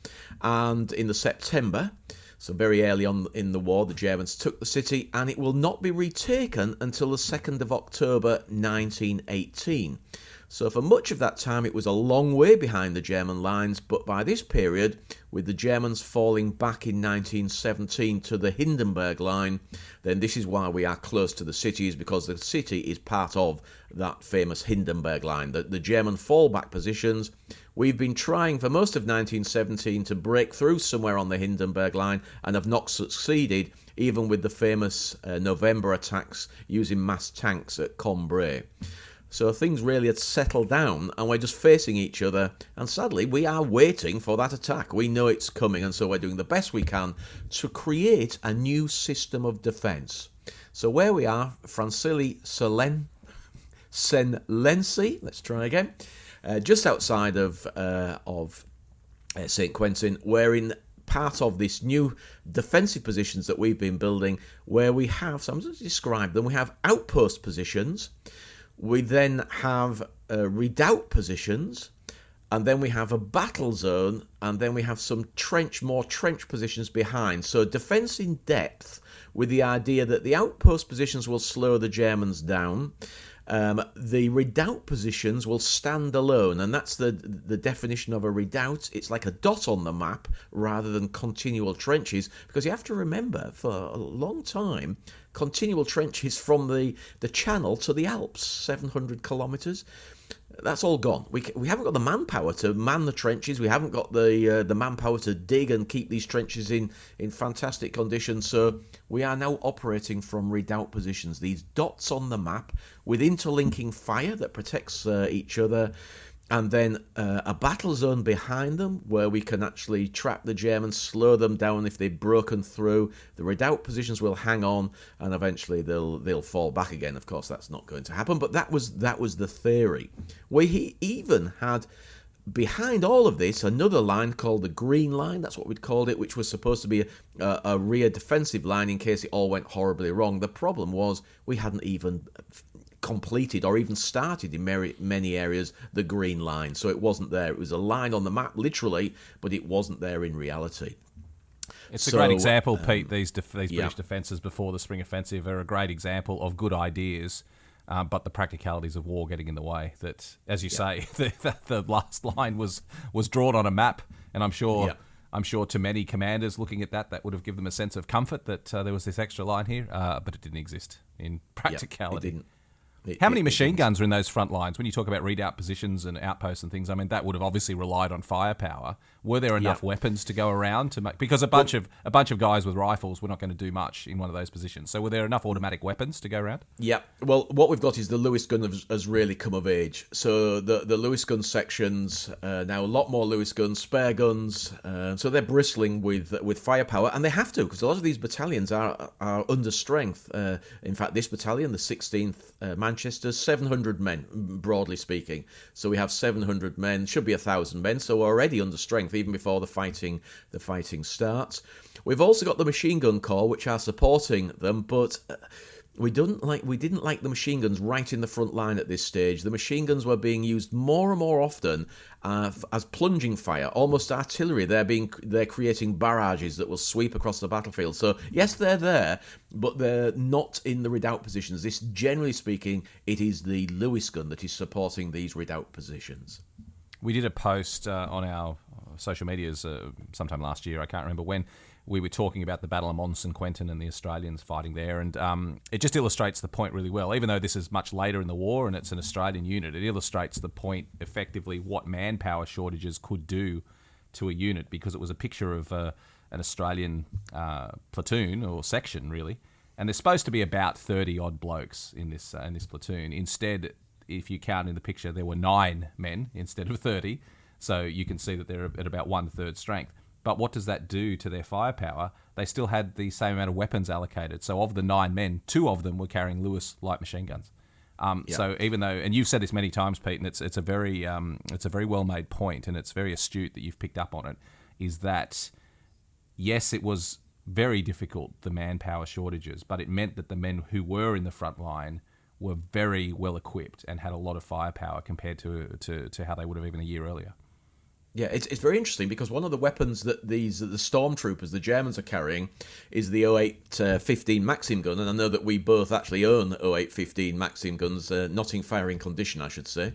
Speaker 3: and in the September, so very early on in the war, the Germans took the city, and it will not be retaken until the 2nd of October 1918. So for much of that time, it was a long way behind the German lines, but by this period, with the Germans falling back in 1917 to the Hindenburg Line, then this is why we are close to the city, is because the city is part of that famous Hindenburg Line, the German fallback positions. We've been trying for most of 1917 to break through somewhere on the Hindenburg Line and have not succeeded, even with the famous November attacks using mass tanks at Cambrai. So things really had settled down, and we're just facing each other, and sadly we are waiting for that attack. We know it's coming, and so we're doing the best we can to create a new system of defence. So where we are, Francilly Senlency, let's try again, just outside of St. Quentin, we're in part of this new defensive positions that we've been building, where we have, so I'm going to describe them, we have outpost positions. We then have redoubt positions, and then we have a battle zone, and then we have some more trench positions behind. So defence in depth, with the idea that the outpost positions will slow the Germans down. The redoubt positions will stand alone, and that's the definition of a redoubt. It's like a dot on the map rather than continual trenches, because you have to remember, for a long time, continual trenches from the Channel to the Alps, 700 kilometres. That's all gone. We haven't got the manpower to man the trenches. We haven't got the manpower to dig and keep these trenches in fantastic condition. So we are now operating from redoubt positions, these dots on the map with interlinking fire that protects each other. and then a battle zone behind them where we can actually trap the Germans, slow them down if they've broken through. The redoubt positions will hang on, and eventually they'll fall back again. Of course, that's not going to happen, but that was the theory. We even had, behind all of this, another line called the Green Line, that's what we'd called it, which was supposed to be a rear defensive line in case it all went horribly wrong. The problem was we hadn't even completed or even started in many areas the Green Line, so it wasn't there. It was a line on the map, literally, but it wasn't there in reality.
Speaker 2: It's a great example, Pete. These British defences before the Spring Offensive are a great example of good ideas, but the practicalities of war getting in the way. That, as you say, the last line was drawn on a map, and I'm sure to many commanders looking at that would have given them a sense of comfort that there was this extra line here, but it didn't exist in practicality.
Speaker 3: It didn't.
Speaker 2: How many machine guns are in those front lines? When you talk about redoubt positions and outposts and things, I mean, that would have obviously relied on firepower. Were there enough weapons to go around to make? Because a bunch of guys with rifles were not going to do much in one of those positions. So were there enough automatic weapons to go around? Yeah.
Speaker 3: Well, what we've got is the Lewis gun has really come of age. So the Lewis gun sections now a lot more Lewis guns, spare guns. So they're bristling with firepower, and they have to, because a lot of these battalions are under strength. In fact, this battalion, the 16th Manchester, 700 men, broadly speaking. So we have 700 men, should be 1,000 men, so we're already under strength even before the fighting starts. We've also got the machine gun corps, which are supporting them, but we didn't like the machine guns right in the front line at this stage. The machine guns were being used more and more often as plunging fire, almost artillery. They're creating barrages that will sweep across the battlefield. So yes, they're there, but they're not in the redoubt positions. This, generally speaking, it is the Lewis gun that is supporting these redoubt positions.
Speaker 2: We did a post on our social medias sometime last year, I can't remember when, we were talking about the Battle of Mons and Quentin and the Australians fighting there, and it just illustrates the point really well. Even though this is much later in the war and it's an Australian unit, it illustrates the point effectively what manpower shortages could do to a unit, because it was a picture of an Australian platoon or section, really, and there's supposed to be about 30-odd blokes in this platoon. Instead, if you count in the picture, there were 9 men instead of 30, so you can see that they're at about 1/3 strength. But what does that do to their firepower? They still had the same amount of weapons allocated. So of the 9 men, 2 of them were carrying Lewis light machine guns. So even though, and you've said this many times, Pete, and it's a very well made point, and it's very astute that you've picked up on it, is that yes, it was very difficult, the manpower shortages, but it meant that the men who were in the front line were very well equipped and had a lot of firepower compared to how they would have even a year earlier.
Speaker 3: Yeah, it's very interesting, because one of the weapons that the stormtroopers, the Germans, are carrying is the 08-15 Maxim gun, and I know that we both actually own 08-15 Maxim guns, not in firing condition, I should say.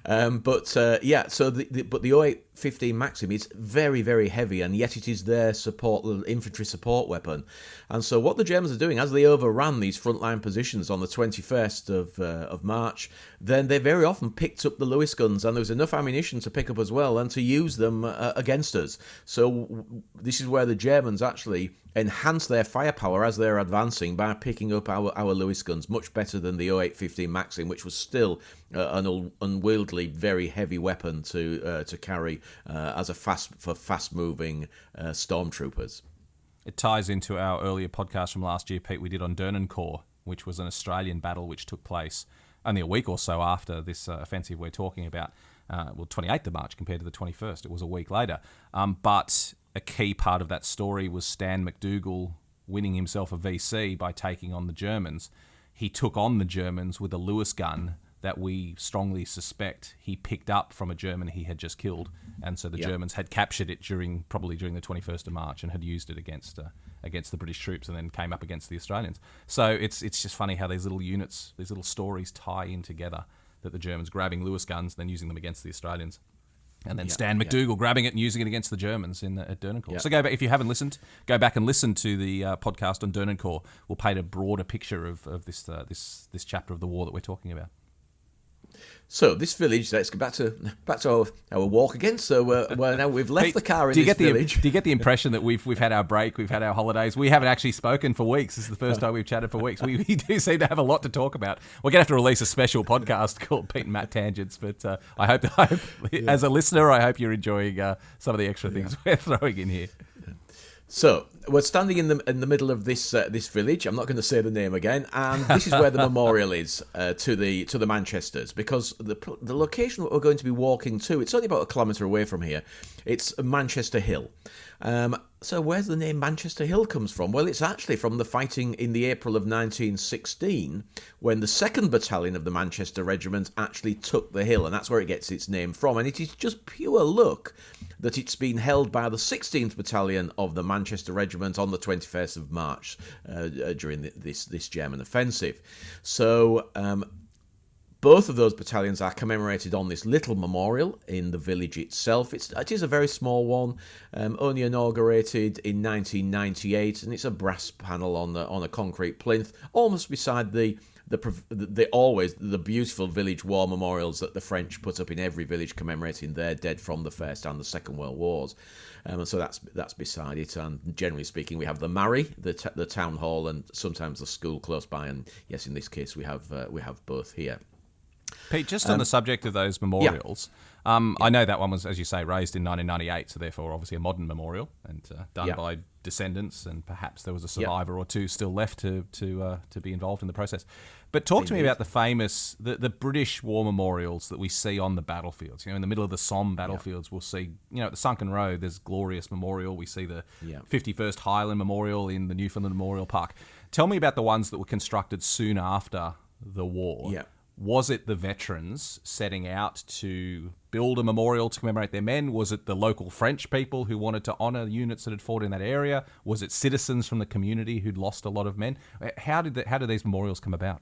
Speaker 3: But the 08-15 Maxim is very, very heavy, and yet it is their infantry support weapon. And so what the Germans are doing, as they overran these frontline positions on the 21st of March, then they very often picked up the Lewis guns, and there was enough ammunition to pick up as well, and to use them against us. So this is where the Germans actually enhance their firepower as they're advancing by picking up our Lewis guns, much better than the 08-15 Maxim, which was still an unwieldy, very heavy weapon to carry as for fast-moving stormtroopers.
Speaker 2: It ties into our earlier podcast from last year, Pete, we did on Dernancourt, which was an Australian battle which took place only a week or so after this offensive we're talking about. 28th of March compared to the 21st. It was a week later. But a key part of that story was Stan McDougall winning himself a VC by taking on the Germans. He took on the Germans with a Lewis gun that we strongly suspect he picked up from a German he had just killed. And so the Germans had captured it probably during the 21st of March and had used it against the British troops, and then came up against the Australians. So it's just funny how these little units, these little stories tie in together, that the Germans grabbing Lewis guns, then using them against the Australians. And then Stan McDougall grabbing it and using it against the Germans at Dernancourt. So go back, if you haven't listened, go back and listen to the podcast on Dernancourt. We'll paint a broader picture of this chapter of the war that we're talking about.
Speaker 3: So this village, let's go back to our walk again. So now we've left the car in this village.
Speaker 2: Do you get the impression that we've had our break, we've had our holidays, we haven't actually spoken for weeks? This is the first time we've chatted for weeks. We do seem to have a lot to talk about. We're going to have to release a special podcast called Pete and Matt Tangents, but I hope as a listener, I hope you're enjoying some of the extra things we're throwing in here.
Speaker 3: So we're standing in the middle of this village. I'm not going to say the name again, and this is where the memorial is to the Manchesters, because the location that we're going to be walking to, it's only about 1 kilometre away from here. It's Manchester Hill. So where's the name Manchester Hill comes from? Well, it's actually from the fighting in the April of 1916, when the 2nd Battalion of the Manchester Regiment actually took the hill, and that's where it gets its name from. And it is just pure luck that it's been held by the 16th Battalion of the Manchester Regiment on the 21st of March during this German offensive. So both of those battalions are commemorated on this little memorial in the village itself. It is a very small one, only inaugurated in 1998, and it's a brass panel on a concrete plinth, almost beside the beautiful village war memorials that the French put up in every village commemorating their dead from the First and the Second World Wars. So that's beside it, and generally speaking, we have the Mary, the town hall, and sometimes the school close by. And yes, in this case, we have both here.
Speaker 2: Pete, just on the subject of those memorials, I know that one was, as you say, raised in 1998, so therefore obviously a modern memorial and done by descendants, and perhaps there was a survivor or two still left to be involved in the process. But talk to me about the famous, the British war memorials that we see on the battlefields. In the middle of the Somme battlefields, we'll see, at the Sunken Road, there's Glorious Memorial. We see the 51st Highland Memorial in the Newfoundland Memorial Park. Tell me about the ones that were constructed soon after the war.
Speaker 3: Yeah.
Speaker 2: Was it the veterans setting out to build a memorial to commemorate their men? Was it the local French people who wanted to honour units that had fought in that area? Was it citizens from the community who'd lost a lot of men? How did these memorials come about?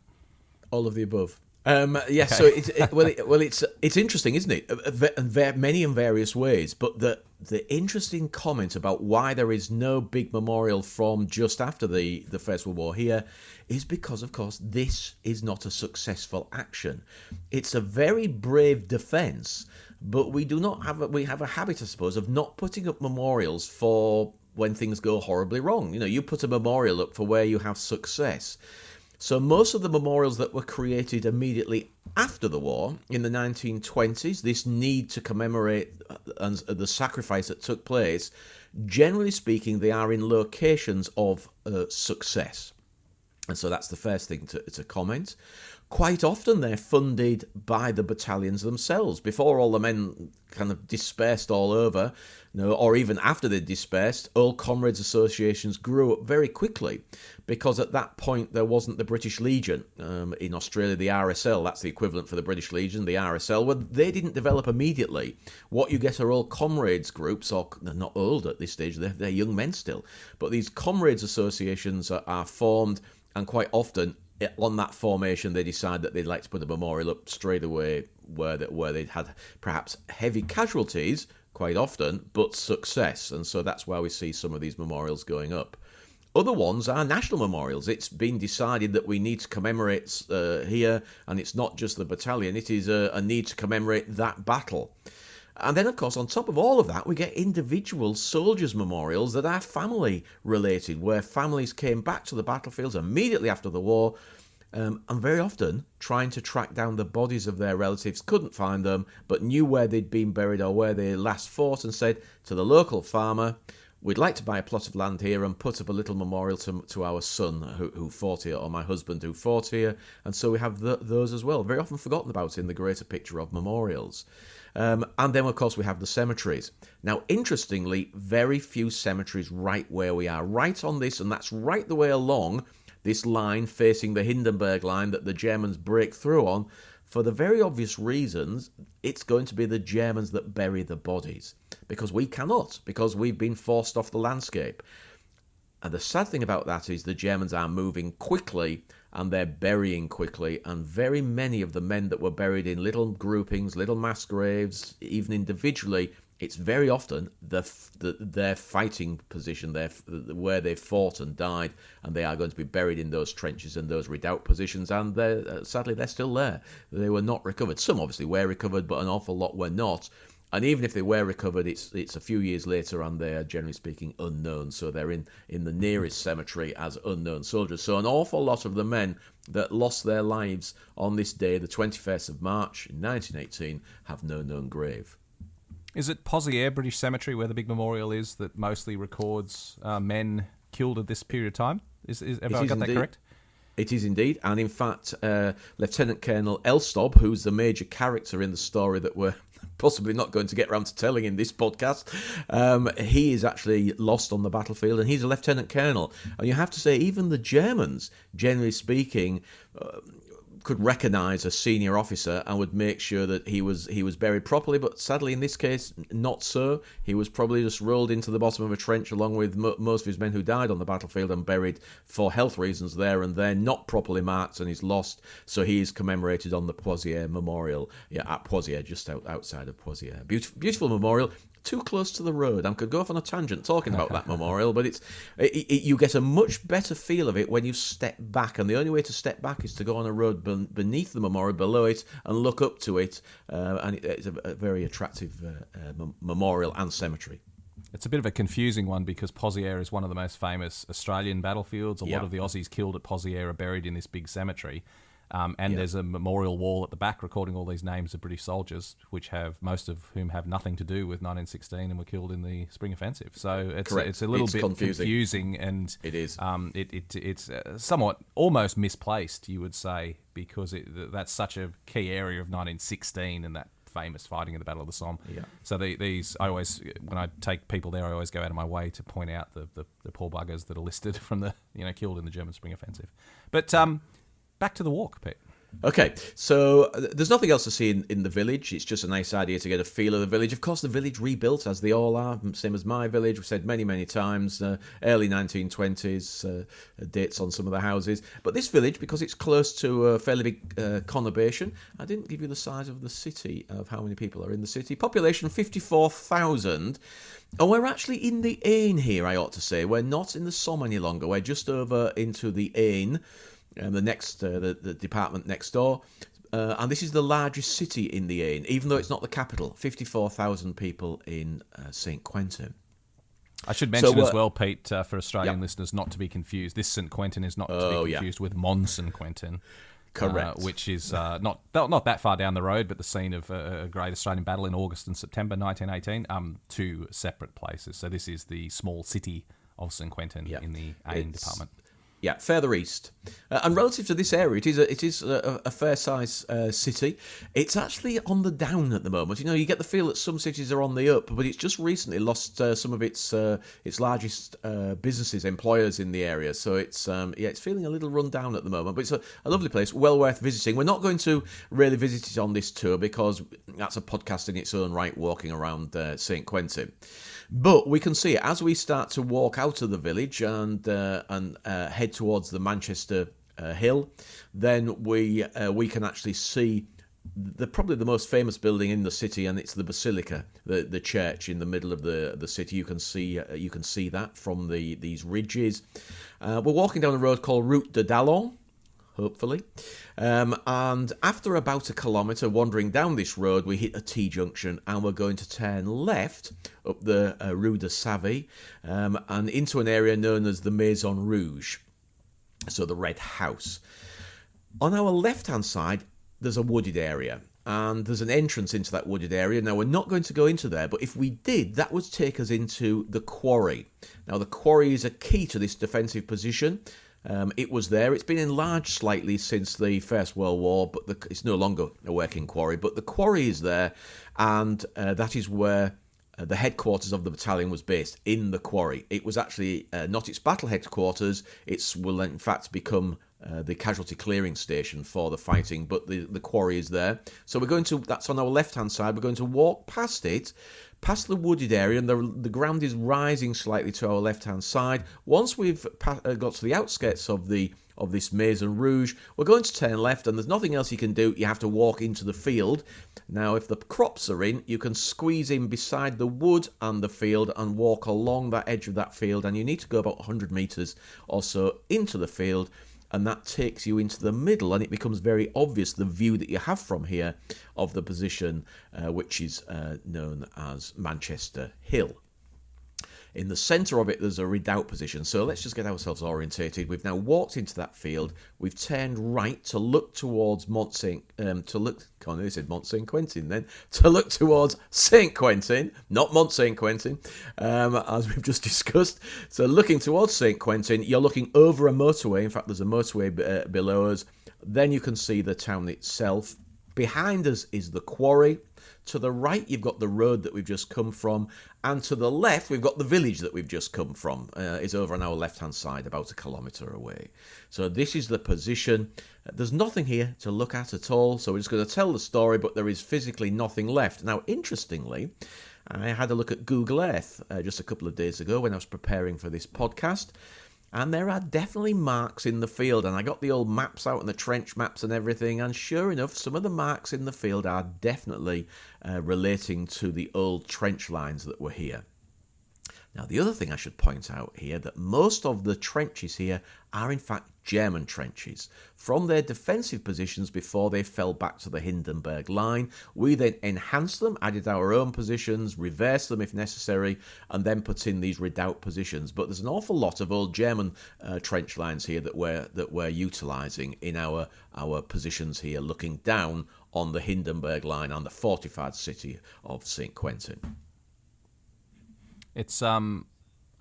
Speaker 3: All of the above. Yes, so it's interesting, isn't it? Many and various ways, but the interesting comment about why there is no big memorial from just after the First World War here is because, of course, this is not a successful action. It's a very brave defence, but we have a habit, I suppose, of not putting up memorials for when things go horribly wrong. You put a memorial up for where you have success. So most of the memorials that were created immediately after the war, in the 1920s, this need to commemorate the sacrifice that took place, generally speaking, they are in locations of success. And so that's the first thing to comment. Quite often they're funded by the battalions themselves. Before all the men kind of dispersed all over, or even after they dispersed, old comrades associations grew up very quickly, because at that point there wasn't the British Legion. In Australia, the RSL, that's the equivalent for the British Legion, the RSL, well, they didn't develop immediately. What you get are old comrades groups, or they're not old at this stage, they're young men still, but these comrades associations are formed, and quite often on that formation they decide that they'd like to put a memorial up straight away where they'd had perhaps heavy casualties quite often, but success. And so that's why we see some of these memorials going up. Other ones are national memorials. It's been decided that we need to commemorate here, and it's not just the battalion, it is a need to commemorate that battle. And then, of course, on top of all of that, we get individual soldiers' memorials that are family-related, where families came back to the battlefields immediately after the war, and very often trying to track down the bodies of their relatives, couldn't find them, but knew where they'd been buried or where they last fought, and said to the local farmer, "We'd like to buy a plot of land here and put up a little memorial to our son who fought here, or my husband who fought here." And so we have those as well, very often forgotten about in the greater picture of memorials. And then, of course, we have the cemeteries. Now, interestingly, very few cemeteries right where we are, right on this, and that's right the way along this line facing the Hindenburg line that the Germans break through on. For the very obvious reasons, it's going to be the Germans that bury the bodies, because we cannot, because we've been forced off the landscape. And the sad thing about that is the Germans are moving quickly, and they're burying quickly, and very many of the men that were buried in little groupings, little mass graves, even individually, it's very often their fighting position, where they fought and died, and they are going to be buried in those trenches and those redoubt positions, and sadly they're still there. They were not recovered. Some obviously were recovered, but an awful lot were not. And even if they were recovered, it's a few years later, and they are, generally speaking, unknown. So they're in the nearest cemetery as unknown soldiers. So an awful lot of the men that lost their lives on this day, the 21st of March in 1918, have no known grave.
Speaker 2: Is it Pozières British Cemetery where the big memorial is that mostly records men killed at this period of time? Have I got that correct?
Speaker 3: It is indeed. And in fact, Lieutenant Colonel Elstob, who's the major character in the story that we're possibly not going to get around to telling in this podcast, he is actually lost on the battlefield, and he's a lieutenant colonel. And you have to say, even the Germans, generally speaking, could recognise a senior officer and would make sure that he was buried properly. But sadly, in this case, not so. He was probably just rolled into the bottom of a trench along with most of his men who died on the battlefield, and buried for health reasons there and then, not properly marked, and he's lost. So he is commemorated on the Pozières Memorial, at Pozières, just outside of Pozières. Beautiful memorial. Too close to the road. I could go off on a tangent talking about that memorial, but you get a much better feel of it when you step back, and the only way to step back is to go on a road beneath the memorial, below it, and look up to it, and it's a very attractive memorial and cemetery.
Speaker 2: It's a bit of a confusing one because Pozières is one of the most famous Australian battlefields. A lot of the Aussies killed at Pozières are buried in this big cemetery. There's a memorial wall at the back recording all these names of British soldiers, which have most of whom have nothing to do with 1916 and were killed in the Spring Offensive. So it's a little bit confusing, and
Speaker 3: it is.
Speaker 2: It's somewhat almost misplaced, you would say, because that's such a key area of 1916 and that famous fighting in the Battle of the Somme. Yeah. So these, I always, when I take people there, I always go out of my way to point out the poor buggers that are listed from the killed in the German Spring Offensive. But back to the walk, Pete.
Speaker 3: Okay, so there's nothing else to see in the village. It's just a nice idea to get a feel of the village. Of course, the village rebuilt, as they all are, same as my village. We've said many, many times, early 1920s, dates on some of the houses. But this village, because it's close to a fairly big conurbation, I didn't give you the size of the city, of how many people are in the city. Population 54,000. And we're actually in the Aisne here, I ought to say. We're not in the Somme any longer. We're just over into the Aisne. The department next door, and this is the largest city in the Aisne, even though it's not the capital. 54,000 people in St. Quentin.
Speaker 2: I should mention as well, Pete, for Australian listeners, not to be confused. This St. Quentin is not to be confused with Mons St. Quentin.
Speaker 3: Correct.
Speaker 2: Which is not that far down the road, but the scene of a great Australian battle in August and September 1918. Two separate places. So this is the small city of St. Quentin in the Aisne department.
Speaker 3: Yeah, further east. And relative to this area, it is a fair-sized city. It's actually on the down at the moment. You get the feel that some cities are on the up, but it's just recently lost some of its largest businesses, employers in the area. So it's feeling a little run down at the moment. But it's a lovely place, well worth visiting. We're not going to really visit it on this tour because that's a podcast in its own right, walking around St. Quentin. But we can see it as we start to walk out of the village and head towards the Manchester Hill. Then we can actually see probably the most famous building in the city, and it's the Basilica, the church in the middle of the city. You can see that from these ridges. We're walking down a road called Route de Dallon. Hopefully. And after about a kilometre wandering down this road, we hit a T-junction and we're going to turn left up the Rue de Savy and into an area known as the Maison Rouge, so the Red House. On our left-hand side, there's a wooded area. And there's an entrance into that wooded area. Now, we're not going to go into there, but if we did, that would take us into the quarry. Now, the quarry is a key to this defensive position. It was there. It's been enlarged slightly since the First World War, but it's no longer a working quarry. But the quarry is there, and that is where the headquarters of the battalion was based, in the quarry. It was actually not its battle headquarters. It will, in fact, become the casualty clearing station for the fighting, but the quarry is there. So that's on our left-hand side. We're going to walk past it, past the wooded area, and the ground is rising slightly to our left-hand side. Once we've got to the outskirts of the of this Maison Rouge. We're going to turn left, and there's nothing else you can do. You have to walk into the field. Now, if the crops are in, you can squeeze in beside the wood and the field and walk along that edge of that field, and you need to go about 100 metres or so into the field, and that takes you into the middle, and it becomes very obvious the view that you have from here of the position which is known as Manchester Hill. In the centre of it, there's a redoubt position. So let's just get ourselves orientated. We've now walked into that field. We've turned right to look towards Mont Saint Quentin, to look towards Saint Quentin, not Mont Saint Quentin, as we've just discussed. So looking towards Saint Quentin, you're looking over a motorway. In fact, there's a motorway below us. Then you can see the town itself. Behind us is the quarry. To the right, you've got the road that we've just come from. And to the left, we've got the village that we've just come from. It's over on our left-hand side, about a kilometre away. So this is the position. There's nothing here to look at all. So we're just going to tell the story, but there is physically nothing left. Now, interestingly, I had a look at Google Earth just a couple of days ago when I was preparing for this podcast. And there are definitely marks in the field, and I got the old maps out and the trench maps and everything, and sure enough, some of the marks in the field are definitely relating to the old trench lines that were here. Now, the other thing I should point out here, that most of the trenches here are in fact German trenches. From their defensive positions before they fell back to the Hindenburg line, we then enhanced them, added our own positions, reversed them if necessary, and then put in these redoubt positions. But there's an awful lot of old German trench lines here that we're utilising in our positions here, looking down on the Hindenburg line and the fortified city of St. Quentin.
Speaker 2: It's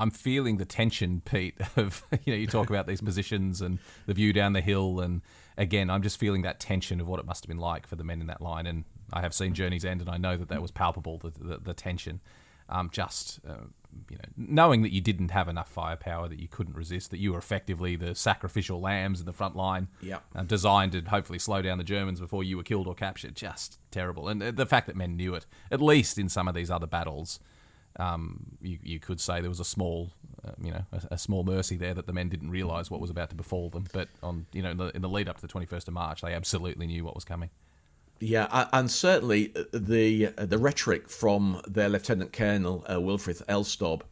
Speaker 2: I'm feeling the tension, Pete, of you talk about these positions and the view down the hill, and again, I'm just feeling that tension of what it must have been like for the men in that line. And I have seen Journey's End, and I know that was palpable, the tension. Knowing that you didn't have enough firepower, that you couldn't resist, that you were effectively the sacrificial lambs in the front line, designed to hopefully slow down the Germans before you were killed or captured. Just terrible. And the fact that men knew it, at least in some of these other battles. You could say there was a small mercy there that the men didn't realise what was about to befall them. But in the lead up to the 21st of March, they absolutely knew what was coming.
Speaker 3: Yeah, and certainly the rhetoric from their Lieutenant Colonel Wilfrid Elstob,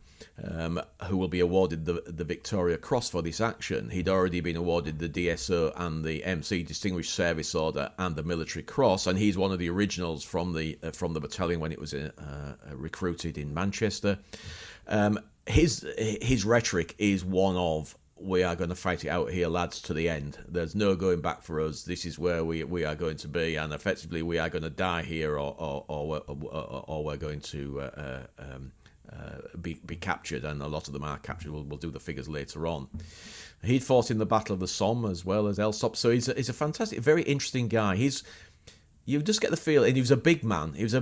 Speaker 3: who will be awarded the Victoria Cross for this action. He'd already been awarded the DSO and the MC Distinguished Service Order and the Military Cross, and he's one of the originals from the battalion when it was recruited in Manchester. His rhetoric is one of, we are going to fight it out here, lads, to the end. There's no going back for us. This is where we are going to be, and effectively we are going to die here, or we're going to be captured, and a lot of them are captured. We'll do the figures later on. He'd fought in the Battle of the Somme as well as Elstob, so he's a fantastic, very interesting guy. You just get the feel, and he was a big man. He was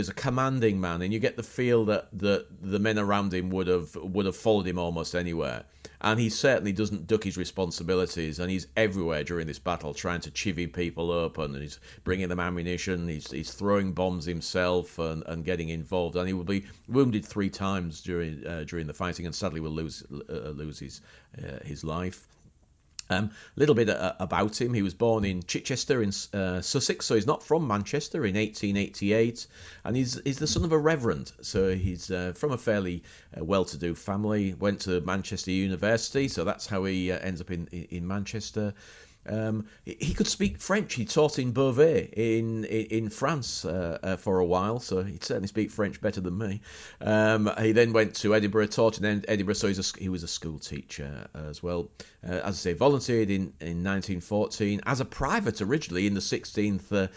Speaker 3: a commanding man, and you get the feel that the men around him would have followed him almost anywhere. And he certainly doesn't duck his responsibilities, and he's everywhere during this battle, trying to chivvy people up, and he's bringing them ammunition. He's throwing bombs himself and getting involved, and he will be wounded 3 times during the fighting, and sadly will lose his life. Little bit about him. He was born in Chichester in Sussex, so he's not from Manchester, in 1888, and he's the son of a reverend, so he's from a fairly well-to-do family. Went to Manchester University, so that's how he ends up in Manchester. He could speak French. He taught in Beauvais in France for a while, so he'd certainly speak French better than me. He then went to Edinburgh, taught in Edinburgh, so he was a school teacher as well. As I say, volunteered in 1914 as a private originally in the 16th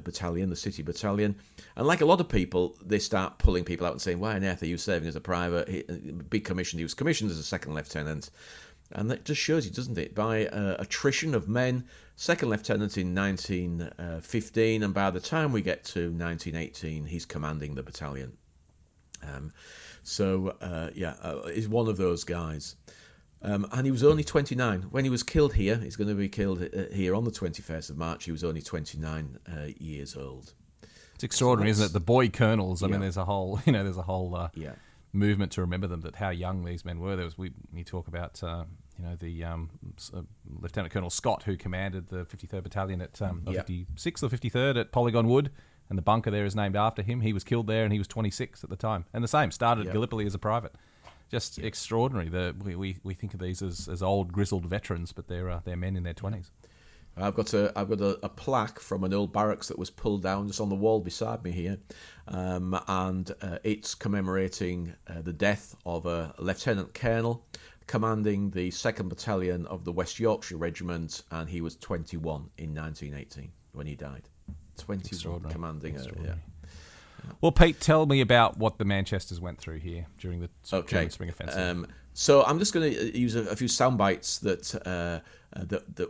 Speaker 3: Battalion, the City Battalion. And like a lot of people, they start pulling people out and saying, why on earth are you serving as a private? He was commissioned as a second lieutenant. And that just shows you, doesn't it, by attrition of men, second lieutenant in 1915, and by the time we get to 1918, he's commanding the battalion. He's one of those guys. And he was only 29. When he was killed here, he's going to be killed here on the 21st of March, he was only 29 years old.
Speaker 2: It's extraordinary, isn't it? The boy colonels, I mean, there's a whole, movement to remember them, that how young these men were. You talk about the Lieutenant Colonel Scott, who commanded the 53rd Battalion at 56th or 53rd at Polygon Wood, and the bunker there is named after him. He was killed there, and he was 26 at the time. And the same, started at Gallipoli as a private. Just extraordinary. We think of these as old grizzled veterans, but they're men in their 20s.
Speaker 3: I've got a plaque from an old barracks that was pulled down just on the wall beside me here, and it's commemorating the death of a Lieutenant Colonel commanding the 2nd Battalion of the West Yorkshire Regiment, and he was 21 in 1918 when he died. 21 commanding.
Speaker 2: Well, Pete, tell me about what the Manchesters went through here during the Spring Offensive.
Speaker 3: So I'm just going to use a few sound bites that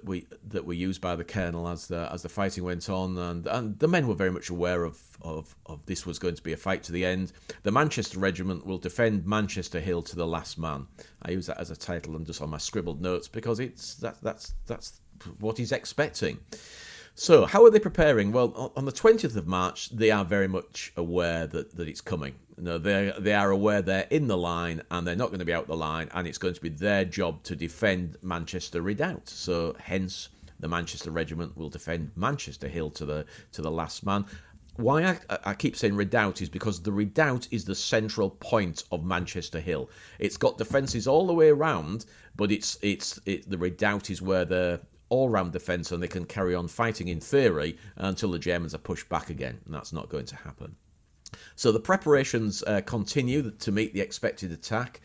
Speaker 3: were used by the Colonel as the fighting went on, and the men were very much aware of this was going to be a fight to the end. The Manchester Regiment will defend Manchester Hill to the last man. I use that as a title and just on my scribbled notes because that's what he's expecting. So, how are they preparing? Well, on the 20th of March, they are very much aware that it's coming. They are aware they're in the line and they're not going to be out the line, and it's going to be their job to defend Manchester Redoubt. So, hence, the Manchester Regiment will defend Manchester Hill to the last man. Why I keep saying Redoubt is because the Redoubt is the central point of Manchester Hill. It's got defences all the way around, but the Redoubt is where the all-round defence, and they can carry on fighting in theory until the Germans are pushed back again, and that's not going to happen. So the preparations continue to meet the expected attack.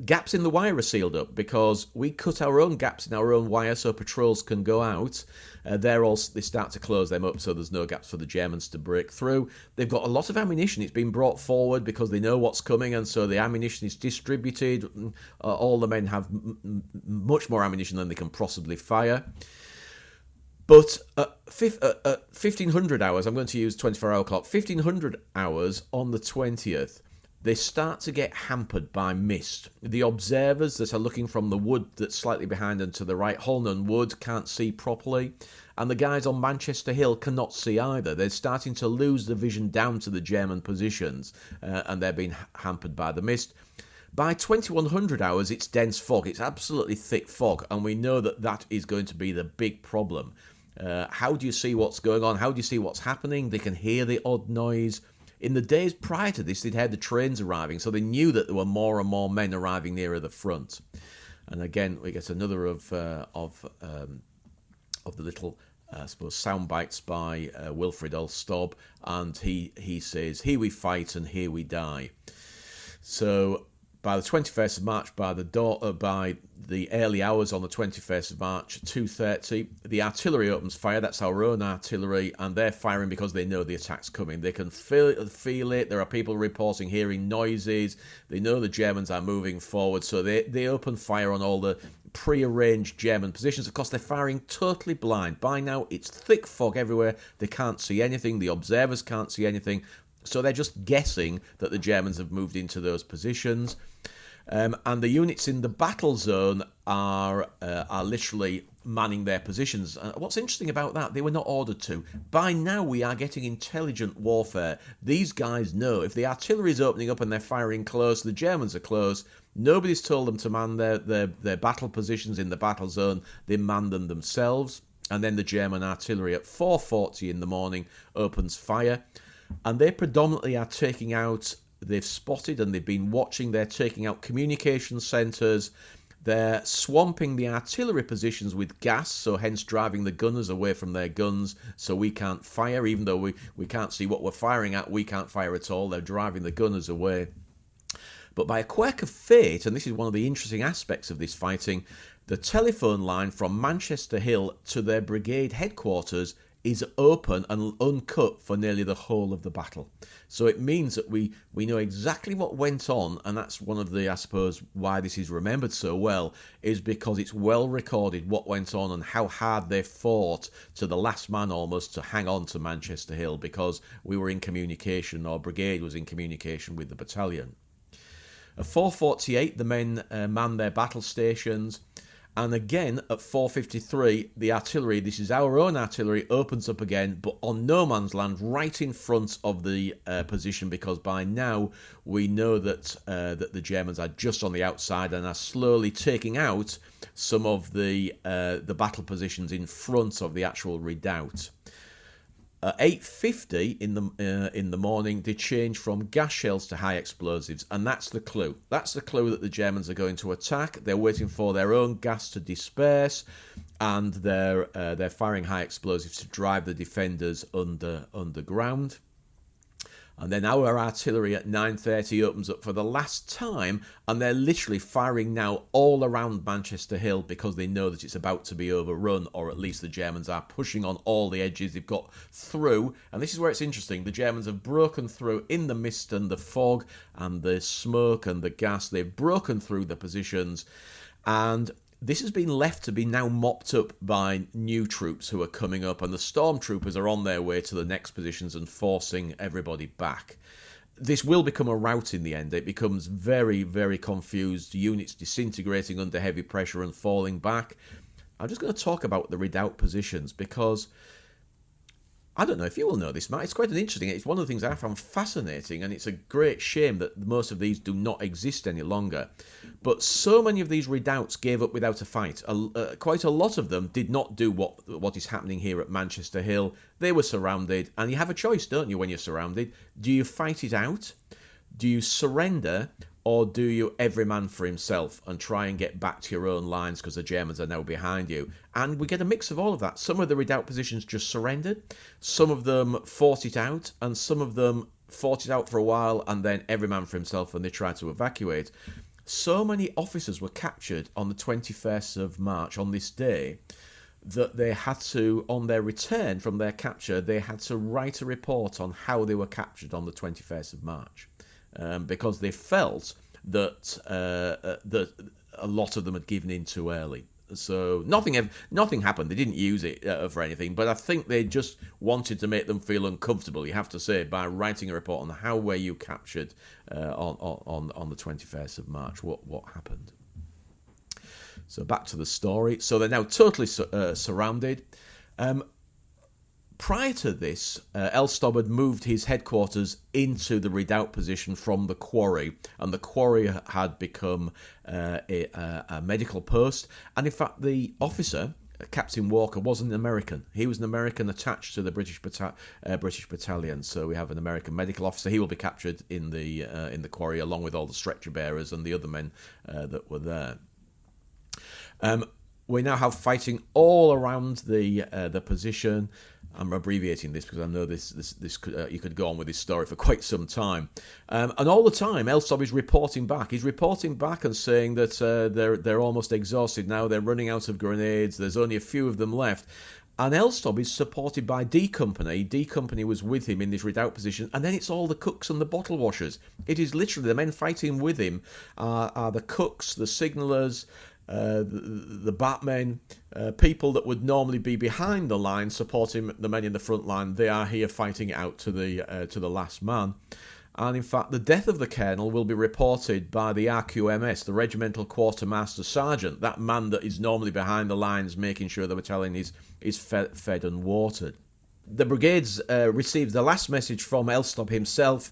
Speaker 3: Gaps in the wire are sealed up because we cut our own gaps in our own wire so patrols can go out. They start to close them up so there's no gaps for the Germans to break through. They've got a lot of ammunition. It's been brought forward because they know what's coming, and so the ammunition is distributed. All the men have much more ammunition than they can possibly fire. But 1,500 hours, I'm going to use 24-hour clock, 1,500 hours on the 20th, they start to get hampered by mist. The observers that are looking from the wood that's slightly behind and to the right, Holnan Wood, can't see properly. And the guys on Manchester Hill cannot see either. They're starting to lose the vision down to the German positions, and they're being hampered by the mist. By 2100 hours, it's dense fog. It's absolutely thick fog, and we know that is going to be the big problem. How do you see what's going on? How do you see what's happening? They can hear the odd noise. In the days prior to this, they'd heard the trains arriving, so they knew that there were more and more men arriving nearer the front. And again, we get another of the little, I suppose, sound bites by Wilfred Ulstorp, and he says, "Here we fight and here we die." So by the 21st of March, by the early hours on the 21st of March, 2:30, the artillery opens fire. That's our own artillery, and they're firing because they know the attack's coming. They can feel it. There are people reporting hearing noises. They know the Germans are moving forward, so they open fire on all the pre-arranged German positions. Of course, they're firing totally blind. By now, it's thick fog everywhere. They can't see anything. The observers can't see anything. So they're just guessing that the Germans have moved into those positions. And the units in the battle zone are literally manning their positions. What's interesting about that, they were not ordered to. By now we are getting intelligent warfare. These guys know if the artillery is opening up and they're firing close, the Germans are close. Nobody's told them to man their battle positions in the battle zone. They man them themselves. And then the German artillery at 4:40 in the morning opens fire. And they predominantly are taking out, they've spotted and they've been watching, they're taking out communication centres, they're swamping the artillery positions with gas, so hence driving the gunners away from their guns so we can't fire, even though we can't see what we're firing at, we can't fire at all, they're driving the gunners away. But by a quirk of fate, and this is one of the interesting aspects of this fighting, the telephone line from Manchester Hill to their brigade headquarters is open and uncut for nearly the whole of the battle. So it means that we know exactly what went on, and that's one of the, I suppose, why this is remembered so well, is because it's well recorded what went on and how hard they fought to the last man almost to hang on to Manchester Hill, because we were in communication, or brigade was in communication with the battalion. At 4:48, the men manned their battle stations, And again, at 4:53, the artillery, this is our own artillery, opens up again, but on no man's land, right in front of the position, because by now we know that the Germans are just on the outside and are slowly taking out some of the battle positions in front of the actual redoubt. At 8:50 in the morning, they change from gas shells to high explosives, and that's the clue. That's the clue that the Germans are going to attack. They're waiting for their own gas to disperse, and they're firing high explosives to drive the defenders underground. And then our artillery at 9:30 opens up for the last time, and they're literally firing now all around Manchester Hill because they know that it's about to be overrun, or at least the Germans are pushing on all the edges. They've got through, and this is where it's interesting. The Germans have broken through in the mist and the fog and the smoke and the gas. They've broken through the positions, and this has been left to be now mopped up by new troops who are coming up, and the stormtroopers are on their way to the next positions and forcing everybody back. This will become a rout in the end. It becomes very, very confused, units disintegrating under heavy pressure and falling back. I'm just going to talk about the redoubt positions because I don't know if you will know this, Matt. It's quite an interesting. It's one of the things I found fascinating, and it's a great shame that most of these do not exist any longer. But so many of these redoubts gave up without a fight. Quite a lot of them did not do what is happening here at Manchester Hill. They were surrounded, and you have a choice, don't you, when you're surrounded? Do you fight it out? Do you surrender? Or do you every man for himself and try and get back to your own lines because the Germans are now behind you? And we get a mix of all of that. Some of the redoubt positions just surrendered. Some of them fought it out. And some of them fought it out for a while and then every man for himself and they tried to evacuate. So many officers were captured on the 21st of March, on this day, that they had to, on their return from their capture, they had to write a report on how they were captured on the 21st of March. Because they felt that a lot of them had given in too early. So nothing happened. They didn't use it for anything, but I think they just wanted to make them feel uncomfortable, you have to say, by writing a report on how were you captured on the 21st of March, what happened. So back to the story. So they're now totally surrounded. Prior to this, Elstob had moved his headquarters into the redoubt position from the quarry, and the quarry had become a medical post. And in fact, the officer, Captain Walker, was an American. He was an American attached to the British battalion. So we have an American medical officer. He will be captured in the quarry along with all the stretcher bearers and the other men that were there. We now have fighting all around the position. I'm abbreviating this because I know this you could go on with this story for quite some time. And all the time, Elstob is reporting back. He's reporting back and saying that they're almost exhausted now. They're running out of grenades. There's only a few of them left. And Elstob is supported by D Company. D Company was with him in this redoubt position. And then it's all the cooks and the bottle washers. It is literally the men fighting with him are the cooks, the signallers, the batmen, people that would normally be behind the line supporting the men in the front line. They are here fighting it out to the last man. And in fact, the death of the colonel will be reported by the RQMS, the Regimental Quartermaster Sergeant, that man that is normally behind the lines making sure the battalion is fed and watered. The brigades received the last message from Elstob himself.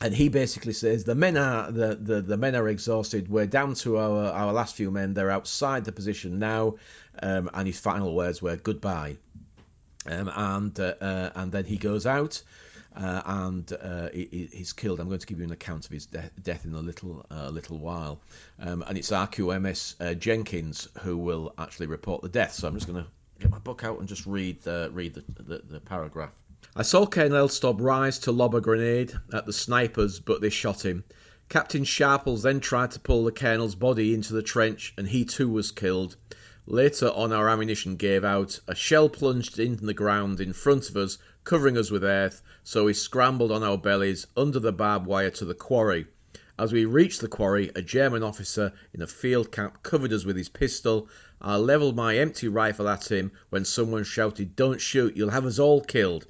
Speaker 3: And he basically says the men are exhausted. We're down to our last few men. They're outside the position now, and his final words were goodbye. And then he goes out, and he's killed. I'm going to give you an account of his death in a little while. And it's RQMS Jenkins who will actually report the death. So I'm just going to get my book out and just read the paragraph. I saw Colonel Elstob rise to lob a grenade at the snipers, but they shot him. Captain Sharples then tried to pull the colonel's body into the trench, and he too was killed. Later on, our ammunition gave out. A shell plunged into the ground in front of us, covering us with earth, so we scrambled on our bellies under the barbed wire to the quarry. As we reached the quarry, a German officer in a field cap covered us with his pistol. I levelled my empty rifle at him when someone shouted, "Don't shoot, you'll have us all killed."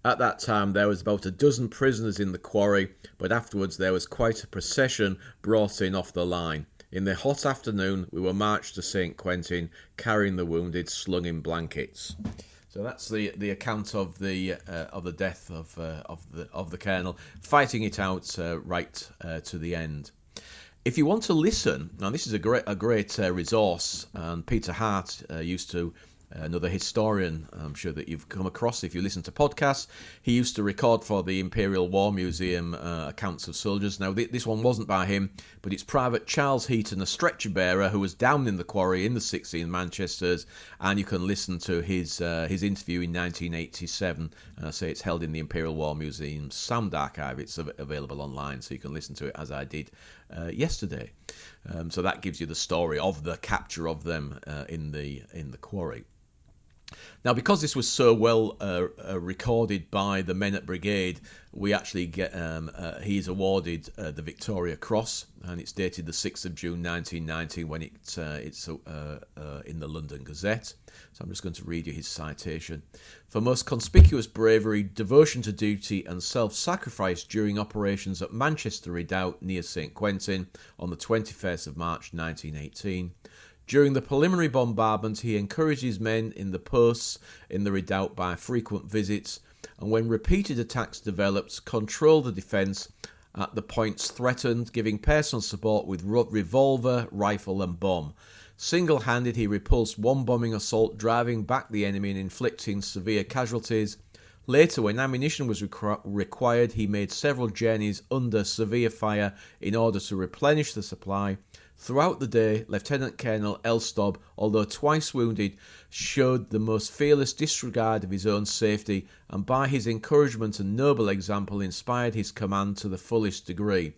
Speaker 3: At that time there was about a dozen prisoners in the quarry, but afterwards there was quite a procession brought in off the line. In the hot afternoon, we were marched to St. Quentin, carrying the wounded slung in blankets. So that's the account of the death of the colonel, fighting it out right to the end. If you want to listen, now this is a great resource, and Peter Hart used to. Another historian, I'm sure that you've come across if you listen to podcasts. He used to record for the Imperial War Museum accounts of soldiers. Now, this one wasn't by him, but it's Private Charles Heaton, a stretcher bearer who was down in the quarry in the 16 Manchesters, and you can listen to his interview in 1987. And I say it's held in the Imperial War Museum's sound archive. It's available online, so you can listen to it as I did yesterday. So that gives you the story of the capture of them in the quarry. Now, because this was so well recorded by the men at Brigade, we actually get he is awarded the Victoria Cross, and it's dated the 6th of June 1990 when it's in the London Gazette. So I'm just going to read you his citation. For most conspicuous bravery, devotion to duty and self-sacrifice during operations at Manchester Redoubt near St. Quentin on the 21st of March 1918. During the preliminary bombardment, he encouraged his men in the posts in the redoubt by frequent visits, and when repeated attacks developed, controlled the defence at the points threatened, giving personal support with revolver, rifle and bomb. Single-handed, he repulsed one bombing assault, driving back the enemy and inflicting severe casualties. Later, when ammunition was required, he made several journeys under severe fire in order to replenish the supply. Throughout the day, Lieutenant Colonel Elstob, although twice wounded, showed the most fearless disregard of his own safety, and by his encouragement and noble example inspired his command to the fullest degree.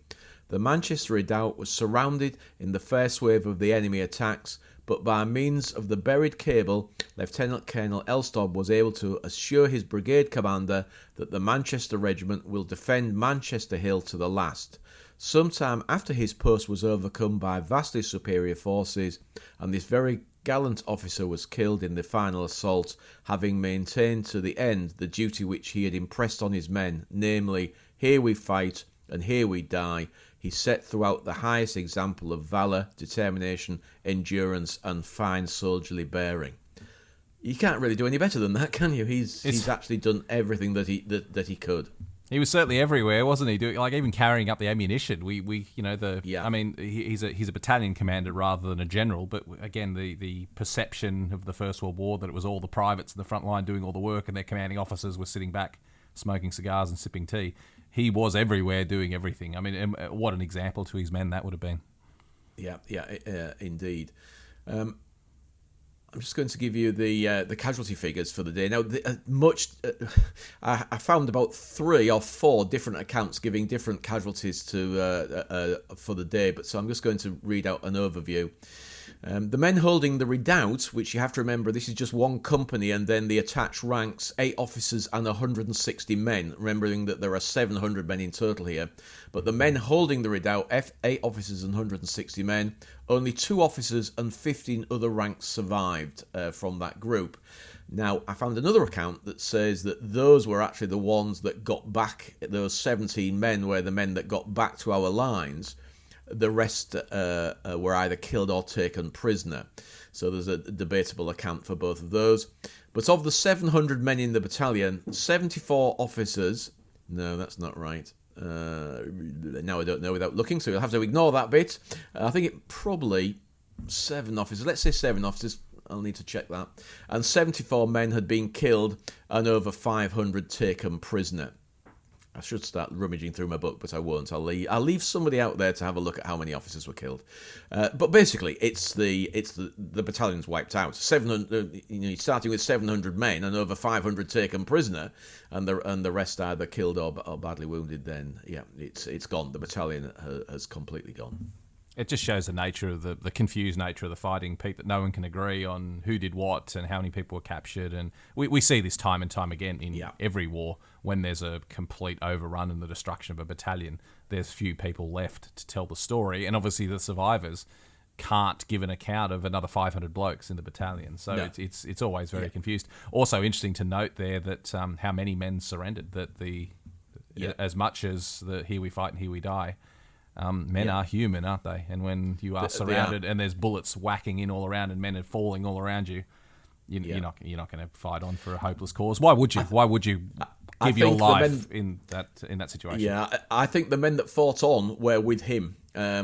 Speaker 3: The Manchester Redoubt was surrounded in the first wave of the enemy attacks, but by means of the buried cable, Lieutenant Colonel Elstob was able to assure his brigade commander that the Manchester Regiment will defend Manchester Hill to the last. Sometime after his post was overcome by vastly superior forces, and this very gallant officer was killed in the final assault, having maintained to the end the duty which he had impressed on his men, namely, here we fight and here we die. He set throughout the highest example of valour, determination, endurance and fine soldierly bearing. You can't really do any better than that, can you? He's actually done everything that he could.
Speaker 2: He was certainly everywhere, wasn't he? Doing, like, even carrying up the ammunition. I mean, he's a battalion commander rather than a general. But again, the perception of the First World War that it was all the privates in the front line doing all the work, and their commanding officers were sitting back, smoking cigars and sipping tea. He was everywhere doing everything. I mean, what an example to his men that would have been. Yeah,
Speaker 3: indeed. I'm just going to give you the casualty figures for the day. Now, I found about 3 or 4 different accounts giving different casualties for the day, but so I'm just going to read out an overview. The men holding the redoubt, which you have to remember, this is just one company, and then the attached ranks, 8 officers and 160 men, remembering that there are 700 men in total here. But the men holding the redoubt, 8 officers and 160 men, only 2 officers and 15 other ranks survived from that group. Now, I found another account that says that those were actually the ones that got back, those 17 men were the men that got back to our lines. The rest were either killed or taken prisoner. So there's a debatable account for both of those. But of the 700 men in the battalion, 74 officers... No, that's not right. Now I don't know without looking, so you'll have to ignore that bit. I think it probably 7 officers. Let's say 7 officers. I'll need to check that. And 74 men had been killed and over 500 taken prisoner. I should start rummaging through my book, but I won't. I'll leave somebody out there to have a look at how many officers were killed. But basically, it's the battalion's wiped out. 700, starting with 700 men and over 500 taken prisoner, and the rest either killed or badly wounded. Then it's gone. The battalion has completely gone.
Speaker 2: It just shows the nature of the confused nature of the fighting, Pete, that no one can agree on who did what and how many people were captured. And we see this time and time again in every war. When there's a complete overrun and the destruction of a battalion, there's few people left to tell the story. And obviously the survivors can't give an account of another 500 blokes in the battalion. So no. it's always very confused. Also interesting to note there that how many men surrendered, that as much as the here we fight and here we die, Men are human, aren't they? And when you are surrounded and there's bullets whacking in all around and men are falling all around you, you're not going to fight on for a hopeless cause. Why would you? Why would you give your life in that situation?
Speaker 3: Yeah, I think the men that fought on were with him,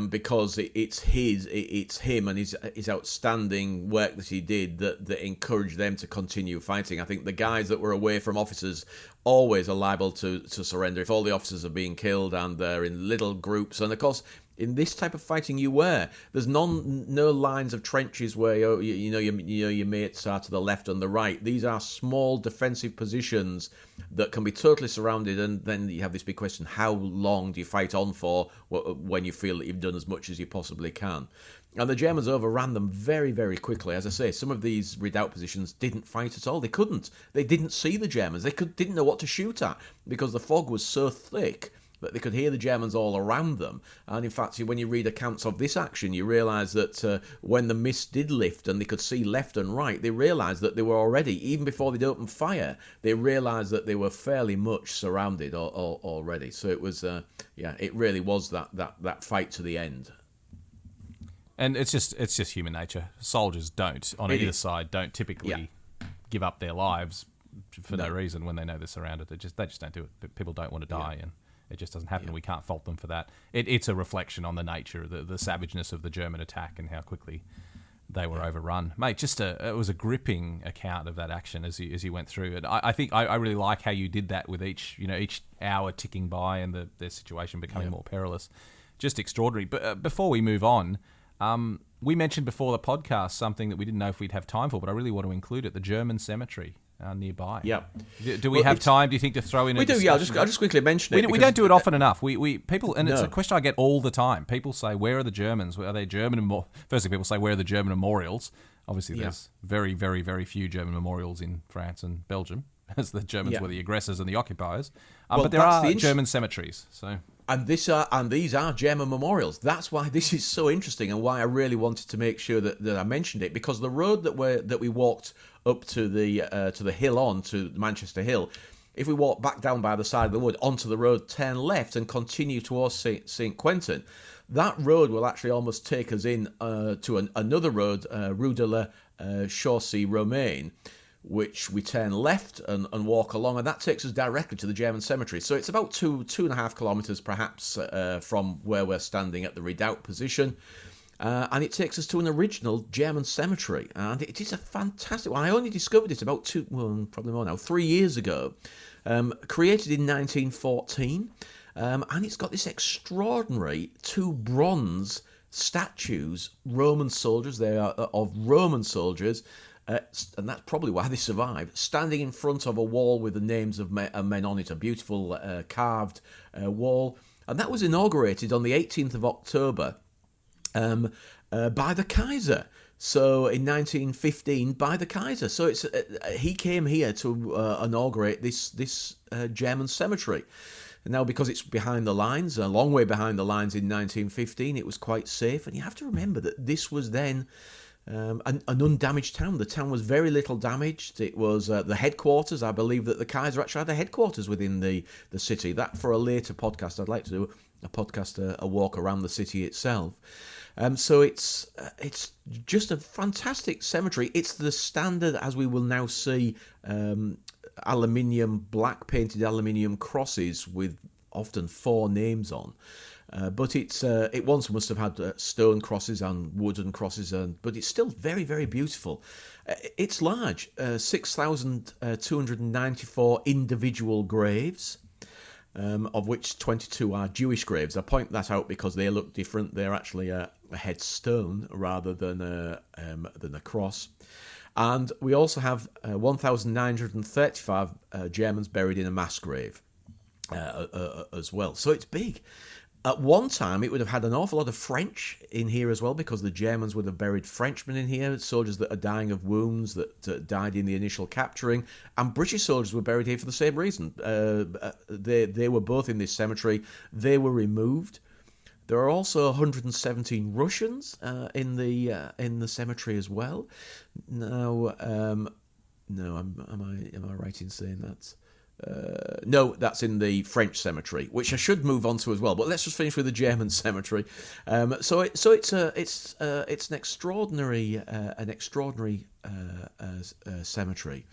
Speaker 3: because it's him and his outstanding work that he did that encouraged them to continue fighting. I think the guys that were away from officers always are liable to surrender if all the officers are being killed and they're in little groups. And of course, in this type of fighting, there's no lines of trenches where your mates are to the left and the right. These are small defensive positions that can be totally surrounded, and then you have this big question: how long do you fight on for when you feel that you've done as much as you possibly can? And the Germans overran them very, very quickly. As I say, some of these redoubt positions didn't fight at all. They couldn't. They didn't see the Germans. They didn't know what to shoot at because the fog was so thick that they could hear the Germans all around them. And in fact, when you read accounts of this action, you realise that when the mist did lift and they could see left and right, they realised that they were already, even before they'd opened fire, they realised that they were fairly much surrounded already. So it was, it really was that fight to the end.
Speaker 2: And it's just human nature. Soldiers on either side don't typically give up their lives for no reason when they know they're surrounded. They just don't do it. People don't want to die, and it just doesn't happen. We can't fault them for that. It's a reflection on the nature, the savageness of the German attack and how quickly they were overrun. Mate, it was a gripping account of that action as you went through it. I think I really like how you did that with each hour ticking by and their situation becoming more perilous. Just extraordinary. But before we move on, we mentioned before the podcast something that we didn't know if we'd have time for, but I really want to include it: the German cemetery nearby.
Speaker 3: Yeah.
Speaker 2: Do we have time, do you think, to throw in?
Speaker 3: We do. Yeah. I'll just quickly mention it.
Speaker 2: We don't do it often enough. People, and it's a question I get all the time. People say, "Where are the Germans? Are they German?" Firstly, people say, "Where are the German memorials?" Obviously, there's very, very, very few German memorials in France and Belgium, as the Germans were the aggressors and the occupiers. But there are German cemeteries. So. And
Speaker 3: these are German memorials. That's why this is so interesting, and why I really wanted to make sure that I mentioned it, because the road that we walked up to the hill on to Manchester Hill, if we walk back down by the side of the wood onto the road, turn left and continue towards St. Quentin, that road will actually almost take us in to another road, Rue de la Chaussée Romaine, which we turn left and walk along, and that takes us directly to the German cemetery. So it's about 2.5 kilometres perhaps from where we're standing at the redoubt position. And it takes us to an original German cemetery, and it is a fantastic one. I only discovered it about 3 years ago. Created in 1914, and it's got this extraordinary 2 bronze statues, Roman soldiers. They are of Roman soldiers, and that's probably why they survived, standing in front of a wall with the names of men on it, a beautiful carved wall. And that was inaugurated on the 18th of October by the Kaiser. So in 1915, by the Kaiser. So it's he came here to inaugurate this German cemetery. And now, because it's behind the lines, a long way behind the lines in 1915, it was quite safe. And you have to remember that this was then an undamaged town. The town was very little damaged. It was the headquarters. I believe that the Kaiser actually had the headquarters within the city. That, for a later podcast, I'd like to do a podcast, a walk around the city itself. So it's just a fantastic cemetery. It's the standard, as we will now see, black painted aluminium crosses with often 4 names on. But it once must have had stone crosses and wooden crosses, but it's still very, very beautiful. It's large, 6,294 individual graves, of which 22 are Jewish graves. I point that out because they look different. They're actually a headstone rather than a cross. And we also have 1,935 Germans buried in a mass grave as well. So it's big. At one time, it would have had an awful lot of French in here as well, because the Germans would have buried Frenchmen in here, soldiers that are dying of wounds that died in the initial capturing, and British soldiers were buried here for the same reason. They were both in this cemetery. They were removed. There are also 117 Russians in the cemetery as well. Now, am I right in saying that? No, that's in the French cemetery, which I should move on to as well. But let's just finish with the German cemetery. So it's an extraordinary cemetery,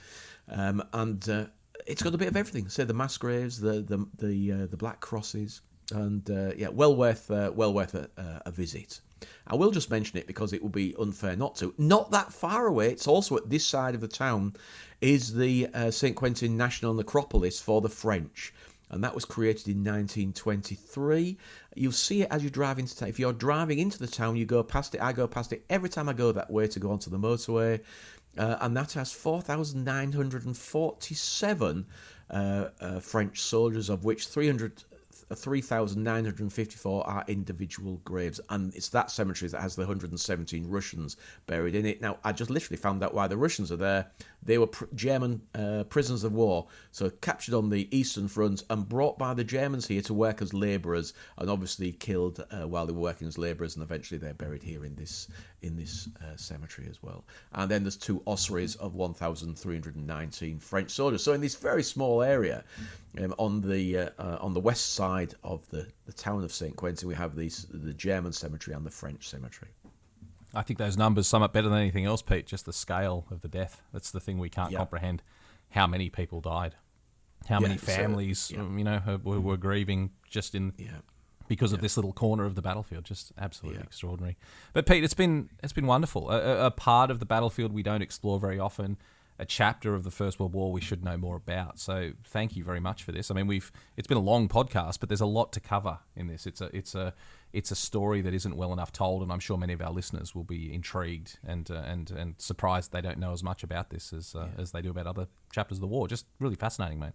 Speaker 3: and it's got a bit of everything. So the mass graves, the black crosses, and well worth a visit. I will just mention it because it would be unfair not to. Not that far away, it's also at this side of the town, is the St. Quentin National Necropolis for the French. And that was created in 1923. You'll see it as you drive into town. If you're driving into the town, you go past it. I go past it every time I go that way to go onto the motorway. And that has 4,947 French soldiers, of which 3,954 are individual graves, and it's that cemetery that has the 117 Russians buried in it. Now, I just literally found out why the Russians are there. They were German prisoners of war, so captured on the Eastern Front and brought by the Germans here to work as labourers, and obviously killed while they were working as labourers, and eventually they're buried here in this cemetery as well. And then there's 2 ossuaries of 1,319 French soldiers. So in this very small area, on the west side of the town of St. Quentin, we have the German cemetery and the French cemetery.
Speaker 2: I think those numbers sum up better than anything else, Pete, just the scale of the death. That's the thing we can't comprehend, how many people died, how many families were grieving just in because of this little corner of the battlefield. Just absolutely extraordinary. But Pete, it's been wonderful. A part of the battlefield we don't explore very often, a chapter of the First World War we should know more about. So thank you very much for this. I mean, it's been a long podcast, but there's a lot to cover in this. It's a story that isn't well enough told, and I'm sure many of our listeners will be intrigued and surprised they don't know as much about this as they do about other chapters of the war. Just really fascinating, mate.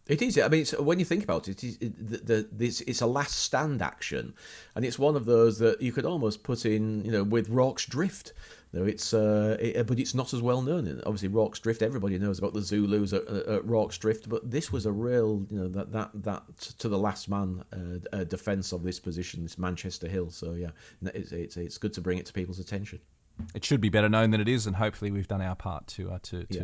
Speaker 3: It is. I mean, when you think about it, it's a last stand action, and it's one of those that you could almost put in, with Rorke's Drift. Though but it's not as well known. And obviously, Rorke's Drift, everybody knows about the Zulus at Rorke's Drift, but this was a real, that to the last man defence of this position, this Manchester Hill. So yeah, it's good to bring it to people's attention.
Speaker 2: It should be better known than it is, and hopefully we've done our part to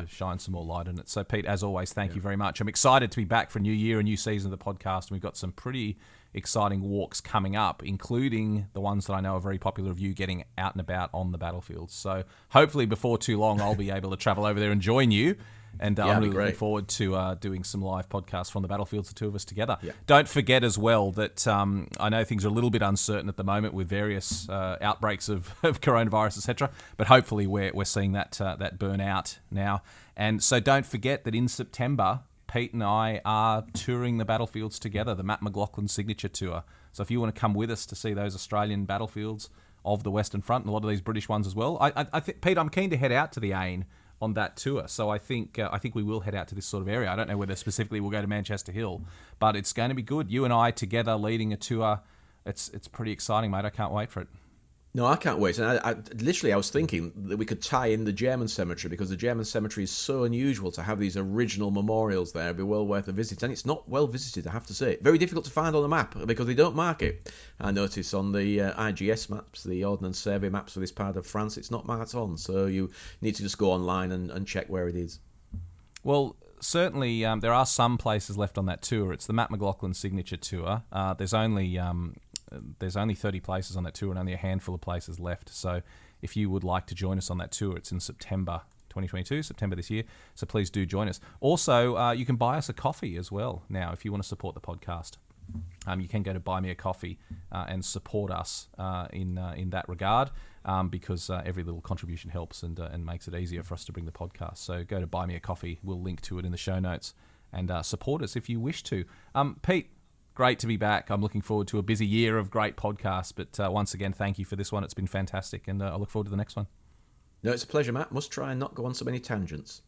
Speaker 2: shine some more light on it. So, Pete, as always, thank you very much. I'm excited to be back for a new year, a new season of the podcast, and we've got some pretty exciting walks coming up, including the ones that I know are very popular of you getting out and about on the battlefield. So, hopefully before too long, I'll be able to travel over there and join you. And I'm really looking forward to doing some live podcasts from the battlefields, the two of us together. Yeah. Don't forget as well that I know things are a little bit uncertain at the moment with various outbreaks of coronavirus, etc. But hopefully we're seeing that burn out now. And so don't forget that in September, Pete and I are touring the battlefields together, the Matt McLachlan Signature Tour. So if you want to come with us to see those Australian battlefields of the Western Front and a lot of these British ones as well, I think, Pete, I'm keen to head out to the Aisne on that tour. So I think we will head out to this sort of area. I don't know whether specifically we'll go to Manchester Hill, but it's going to be good. You and I together leading a tour. It's pretty exciting, mate. I can't wait for it.
Speaker 3: No, I can't wait. And I was thinking that we could tie in the German cemetery, because the German cemetery is so unusual to have these original memorials there. It'd be well worth a visit. And it's not well visited, I have to say. Very difficult to find on the map because they don't mark it. I notice on the IGS maps, the Ordnance Survey maps for this part of France, it's not marked on. So you need to just go online and check where it is.
Speaker 2: Well, certainly there are some places left on that tour. It's the Matt McLachlan Signature Tour. There's only 30 places on that tour and only a handful of places left. So if you would like to join us on that tour, it's in September 2022, September this year. So please do join us. Also, you can buy us a coffee as well now if you want to support the podcast. You can go to Buy Me a Coffee and support us in that regard because every little contribution helps and makes it easier for us to bring the podcast. So go to Buy Me a Coffee. We'll link to it in the show notes and support us if you wish to. Pete, great to be back. I'm looking forward to a busy year of great podcasts. But once again, thank you for this one. It's been fantastic, and I look forward to the next one.
Speaker 3: No, it's a pleasure, Matt. Must try and not go on so many tangents.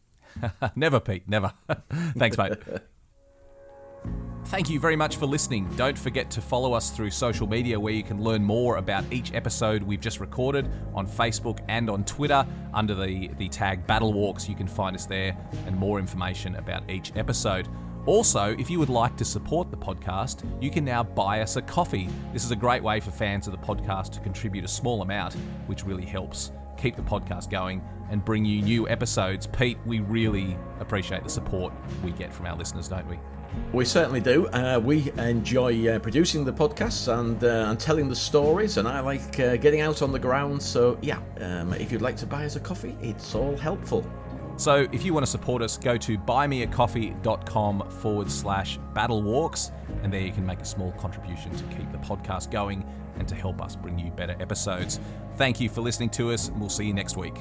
Speaker 2: Never, Pete, never. Thanks, mate. Thank you very much for listening. Don't forget to follow us through social media where you can learn more about each episode we've just recorded on Facebook and on Twitter under the tag BattleWalks. You can find us there and more information about each episode. Also, if you would like to support the podcast, you can now buy us a coffee. This is a great way for fans of the podcast to contribute a small amount, which really helps keep the podcast going and bring you new episodes. Pete, we really appreciate the support we get from our listeners, don't we?
Speaker 3: We certainly do. We enjoy producing the podcasts and telling the stories, and I like getting out on the ground. So, if you'd like to buy us a coffee, it's all helpful.
Speaker 2: So if you want to support us, go to buymeacoffee.com/BattleWalks, and there you can make a small contribution to keep the podcast going and to help us bring you better episodes. Thank you for listening to us, and we'll see you next week.